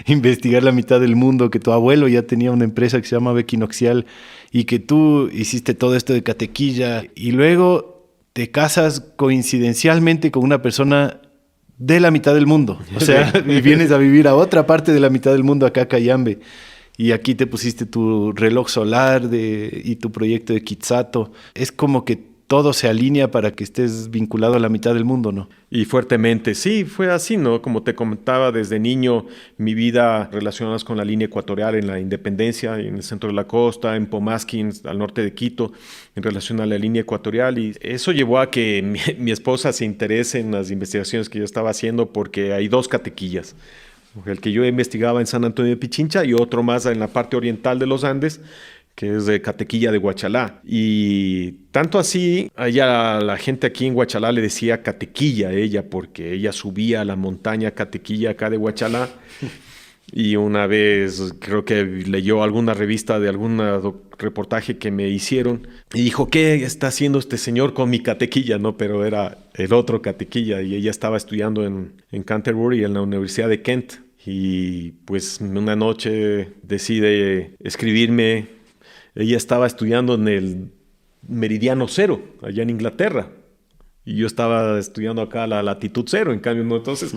investigar la mitad del mundo, que tu abuelo ya tenía una empresa que se llama Equinoxial y que tú hiciste todo esto de catequilla y luego te casas coincidencialmente con una persona de la mitad del mundo. O sea, y vienes a vivir a otra parte de la mitad del mundo, acá a Cayambe. Y aquí te pusiste tu reloj solar y tu proyecto de Quitzato. Es como que todo se alinea para que estés vinculado a la mitad del mundo, ¿no? Y fuertemente, sí, fue así, ¿no? Como te comentaba, desde niño, mi vida relacionada con la línea ecuatorial en la Independencia, en el centro de la costa, en Pomasquín, al norte de Quito, en relación a la línea ecuatorial. Y eso llevó a que mi esposa se interese en las investigaciones que yo estaba haciendo porque hay dos catequillas. El que yo investigaba en San Antonio de Pichincha y otro más en la parte oriental de los Andes, que es de Catequilla de Huachalá. Y tanto así, allá la gente aquí en Huachalá le decía Catequilla a ella, porque ella subía a la montaña Catequilla acá de Huachalá. Y una vez creo que leyó alguna revista de algún reportaje que me hicieron y dijo, ¿qué está haciendo este señor con mi catequilla? No, pero era el otro catequilla y ella estaba estudiando en Canterbury, en la Universidad de Kent. Y pues una noche decide escribirme. Ella estaba estudiando en el Meridiano Cero, allá en Inglaterra. Y yo estaba estudiando acá la Latitud Cero, en cambio, ¿no? Entonces,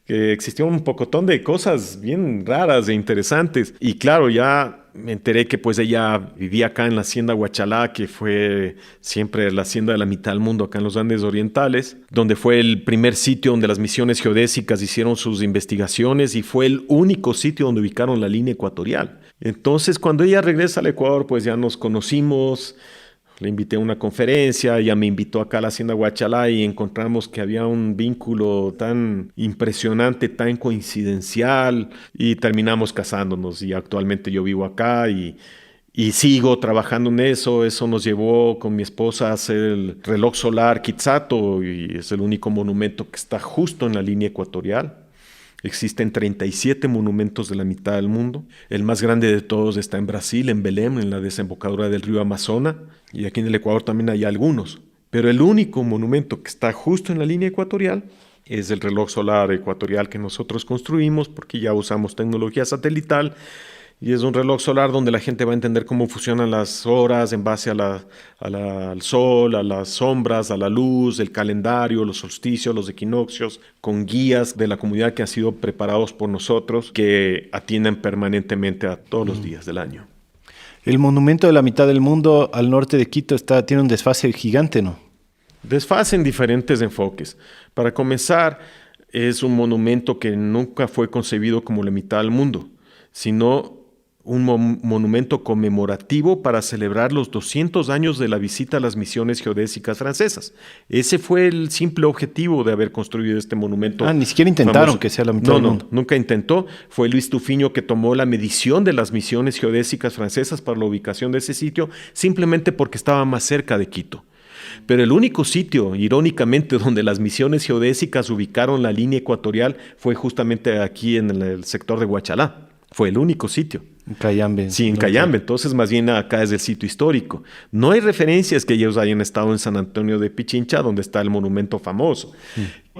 existió un pocotón de cosas bien raras e interesantes. Y claro, ya me enteré que pues ella vivía acá en la hacienda Huachalá, que fue siempre la hacienda de la mitad del mundo acá en los Andes Orientales, donde fue el primer sitio donde las misiones geodésicas hicieron sus investigaciones y fue el único sitio donde ubicaron la línea ecuatorial. Entonces, cuando ella regresa al Ecuador, pues ya nos conocimos. Le invité a una conferencia, ella me invitó acá a la hacienda Huachalá y encontramos que había un vínculo tan impresionante, tan coincidencial y terminamos casándonos y actualmente yo vivo acá y sigo trabajando en eso. Eso nos llevó con mi esposa a hacer el reloj solar Quitzato y es el único monumento que está justo en la línea ecuatorial. Existen 37 monumentos de la mitad del mundo. El más grande de todos está en Brasil, en Belém, en la desembocadura del río Amazonas. Y aquí en el Ecuador también hay algunos. Pero el único monumento que está justo en la línea ecuatorial es el reloj solar ecuatorial que nosotros construimos porque ya usamos tecnología satelital. Y es un reloj solar donde la gente va a entender cómo funcionan las horas en base al sol, a las sombras, a la luz, el calendario, los solsticios, los equinoccios, con guías de la comunidad que han sido preparados por nosotros, que atienden permanentemente a todos los días del año. El monumento de la mitad del mundo al norte de Quito tiene un desfase gigante, ¿no? Desfase en diferentes enfoques. Para comenzar, es un monumento que nunca fue concebido como la mitad del mundo, sino un monumento conmemorativo para celebrar los 200 años de la visita a las misiones geodésicas francesas. Ese fue el simple objetivo de haber construido este monumento. Ni siquiera intentaron famoso. Que sea la mitad del mundo. No, nunca intentó. Fue Luis Tufiño que tomó la medición de las misiones geodésicas francesas para la ubicación de ese sitio, simplemente porque estaba más cerca de Quito. Pero el único sitio, irónicamente, donde las misiones geodésicas ubicaron la línea ecuatorial fue justamente aquí en el sector de Huachalá. Fue el único sitio. En Cayambe. Sí, en Cayambe. Entonces, más bien acá es el sitio histórico. No hay referencias que ellos hayan estado en San Antonio de Pichincha, donde está el monumento famoso,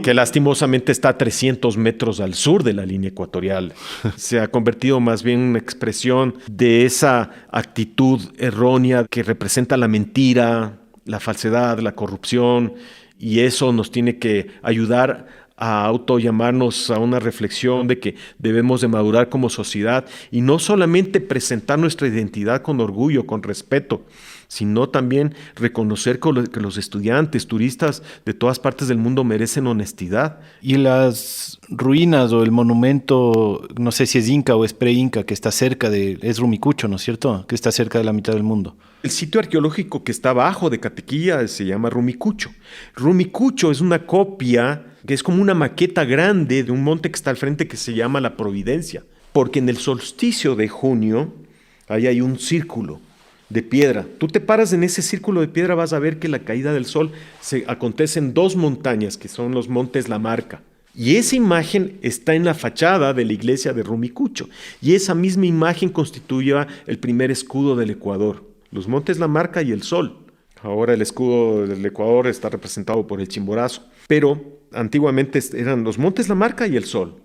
que lastimosamente está a 300 metros al sur de la línea ecuatorial. Se ha convertido más bien en una expresión de esa actitud errónea que representa la mentira, la falsedad, la corrupción, y eso nos tiene que ayudar a autollamarnos a una reflexión de que debemos de madurar como sociedad y no solamente presentar nuestra identidad con orgullo, con respeto, sino también reconocer que los estudiantes, turistas de todas partes del mundo merecen honestidad. Y las ruinas o el monumento, no sé si es inca o es pre-inca, que está cerca es Rumicucho, ¿no es cierto? Que está cerca de la mitad del mundo. El sitio arqueológico que está abajo de Catequilla se llama Rumicucho. Rumicucho es una copia que es como una maqueta grande de un monte que está al frente que se llama La Providencia, porque en el solsticio de junio ahí hay un círculo de piedra. Tú te paras en ese círculo de piedra, vas a ver que la caída del sol se acontece en dos montañas, que son los montes La Marca. Y esa imagen está en la fachada de la iglesia de Rumicucho. Y esa misma imagen constituye el primer escudo del Ecuador. Los montes La Marca y el sol. Ahora el escudo del Ecuador está representado por el Chimborazo. Pero antiguamente eran los montes La Marca y el sol.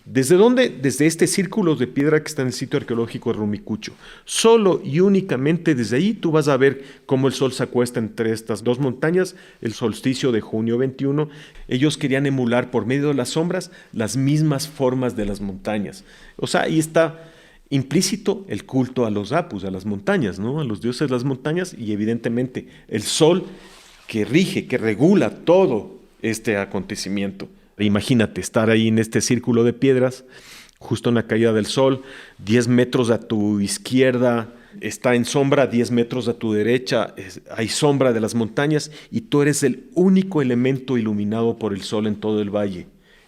¿Desde dónde? Desde este círculo de piedra que está en el sitio arqueológico de Rumicucho. Solo y únicamente desde ahí tú vas a ver cómo el sol se acuesta entre estas dos montañas, el solsticio de junio 21. Ellos querían emular por medio de las sombras las mismas formas de las montañas. O sea, ahí está implícito el culto a los apus, a las montañas, ¿no? A los dioses de las montañas y evidentemente el sol que rige, que regula todo este acontecimiento. Imagínate estar ahí en este círculo de piedras, justo en la caída del sol, 10 metros a tu izquierda está en sombra, 10 metros a tu derecha hay sombra de las montañas y tú eres el único elemento iluminado por el sol en todo el valle.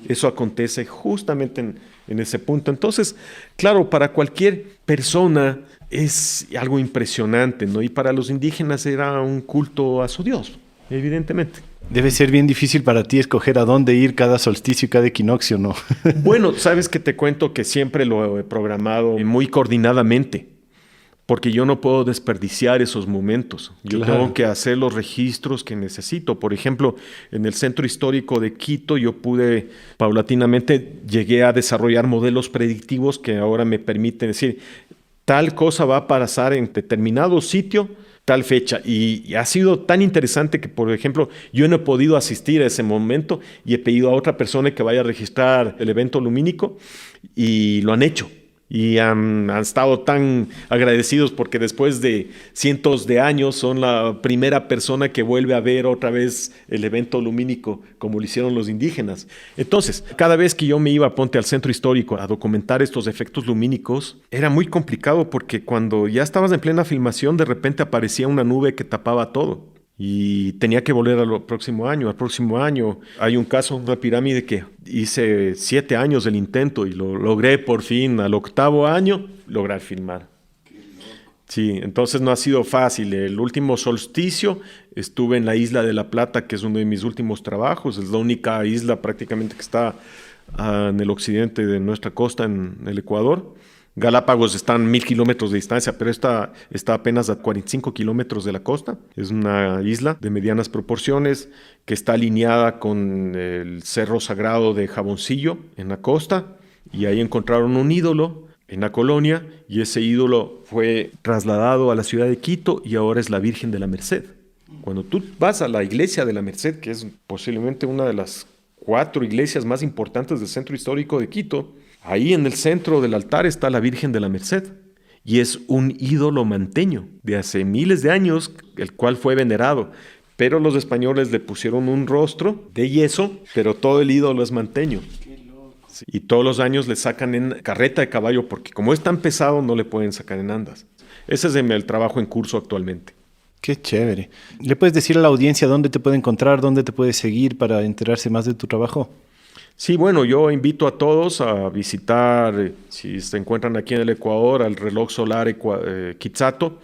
Eso acontece justamente en ese punto. Entonces, claro, para cualquier persona es algo impresionante, ¿no? Y para los indígenas era un culto a su Dios, evidentemente. Debe ser bien difícil para ti escoger a dónde ir cada solsticio y cada equinoccio, ¿no? Bueno, sabes que te cuento que siempre lo he programado muy coordinadamente, porque yo no puedo desperdiciar esos momentos. Yo tengo que hacer los registros que necesito. Por ejemplo, en el Centro Histórico de Quito yo paulatinamente llegué a desarrollar modelos predictivos que ahora me permiten decir, tal cosa va a pasar en determinado sitio, tal fecha. Y ha sido tan interesante que, por ejemplo, yo no he podido asistir a ese momento y he pedido a otra persona que vaya a registrar el evento lumínico y lo han hecho. y han estado tan agradecidos porque después de cientos de años son la primera persona que vuelve a ver otra vez el evento lumínico como lo hicieron los indígenas. Entonces, cada vez que yo me iba, ponte, al centro histórico a documentar estos efectos lumínicos, era muy complicado porque cuando ya estabas en plena filmación, de repente aparecía una nube que tapaba todo. Y tenía que volver al próximo año. Al próximo año hay un caso, una pirámide que hice 7 años del intento y lo logré por fin al 8º año lograr filmar. Sí, entonces no ha sido fácil. El último solsticio estuve en la isla de La Plata, que es uno de mis últimos trabajos. Es la única isla prácticamente que está en el occidente de nuestra costa, en el Ecuador. Galápagos está a 1000 kilómetros de distancia, pero está apenas a 45 kilómetros de la costa. Es una isla de medianas proporciones que está alineada con el Cerro Sagrado de Jaboncillo en la costa, y ahí encontraron un ídolo en la colonia, y ese ídolo fue trasladado a la ciudad de Quito y ahora es la Virgen de la Merced. Cuando tú vas a la iglesia de la Merced, que es posiblemente una de las 4 iglesias más importantes del centro histórico de Quito, ahí en el centro del altar está la Virgen de la Merced, y es un ídolo manteño de hace miles de años, el cual fue venerado. Pero los españoles le pusieron un rostro de yeso, pero todo el ídolo es manteño. Sí. Y todos los años le sacan en carreta de caballo, porque como es tan pesado no le pueden sacar en andas. Ese es el trabajo en curso actualmente. Qué chévere. ¿Le puedes decir a la audiencia dónde te puede encontrar, dónde te puede seguir para enterarse más de tu trabajo? Sí, bueno, yo invito a todos a visitar, si se encuentran aquí en el Ecuador, al reloj solar Quitzato,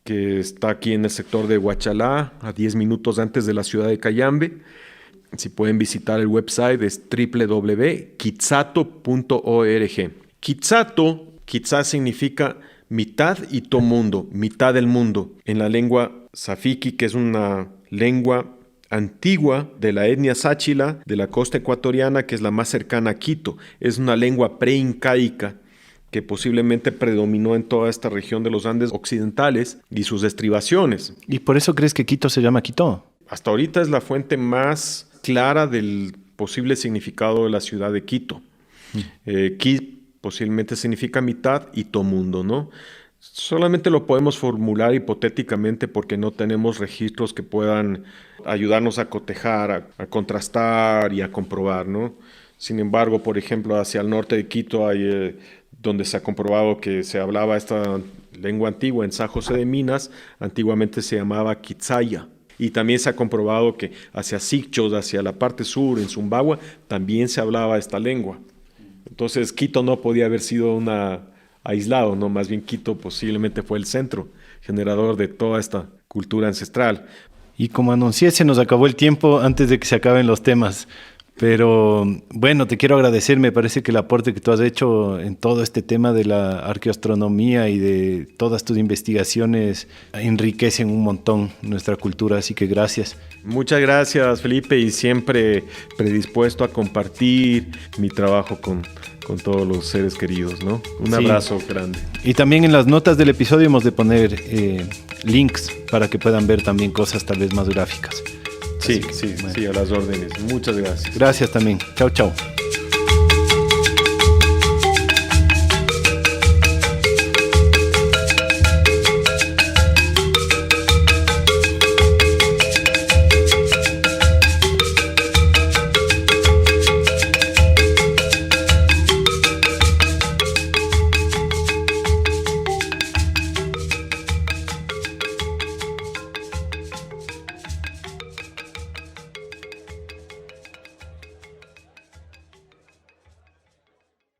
que está aquí en el sector de Huachalá, a 10 minutos antes de la ciudad de Cayambe. Si pueden visitar el website, es www.quitzato.org. Quizá significa mitad y tomundo, mitad del mundo, en la lengua safiki, que es una lengua antigua de la etnia sáchila de la costa ecuatoriana, que es la más cercana a Quito. Es una lengua preincaica que posiblemente predominó en toda esta región de los Andes occidentales y sus estribaciones. ¿Y por eso crees que Quito se llama Quito? Hasta ahorita es la fuente más clara del posible significado de la ciudad de Quito. Qui posiblemente significa mitad y tomundo, ¿no? Solamente lo podemos formular hipotéticamente porque no tenemos registros que puedan ayudarnos a cotejar, a contrastar y a comprobar, ¿no? Sin embargo, por ejemplo, hacia el norte de Quito hay donde se ha comprobado que se hablaba esta lengua antigua en San José de Minas, antiguamente se llamaba Quizaya. Y también se ha comprobado que hacia Sicchos, hacia la parte sur, en Zumbagua, también se hablaba esta lengua. Entonces Quito no podía haber sido aislado, ¿no? Más bien Quito posiblemente fue el centro generador de toda esta cultura ancestral. Y como anuncié, se nos acabó el tiempo antes de que se acaben los temas. Pero bueno, te quiero agradecer. Me parece que el aporte que tú has hecho en todo este tema de la arqueoastronomía y de todas tus investigaciones enriquecen un montón nuestra cultura, así que gracias. Muchas gracias, Felipe, y siempre predispuesto a compartir mi trabajo con todos los seres queridos, ¿no? Un abrazo grande. Y también en las notas del episodio hemos de poner links para que puedan ver también cosas tal vez más gráficas. Sí, a las órdenes. Muchas gracias. Gracias también. Chao, chao.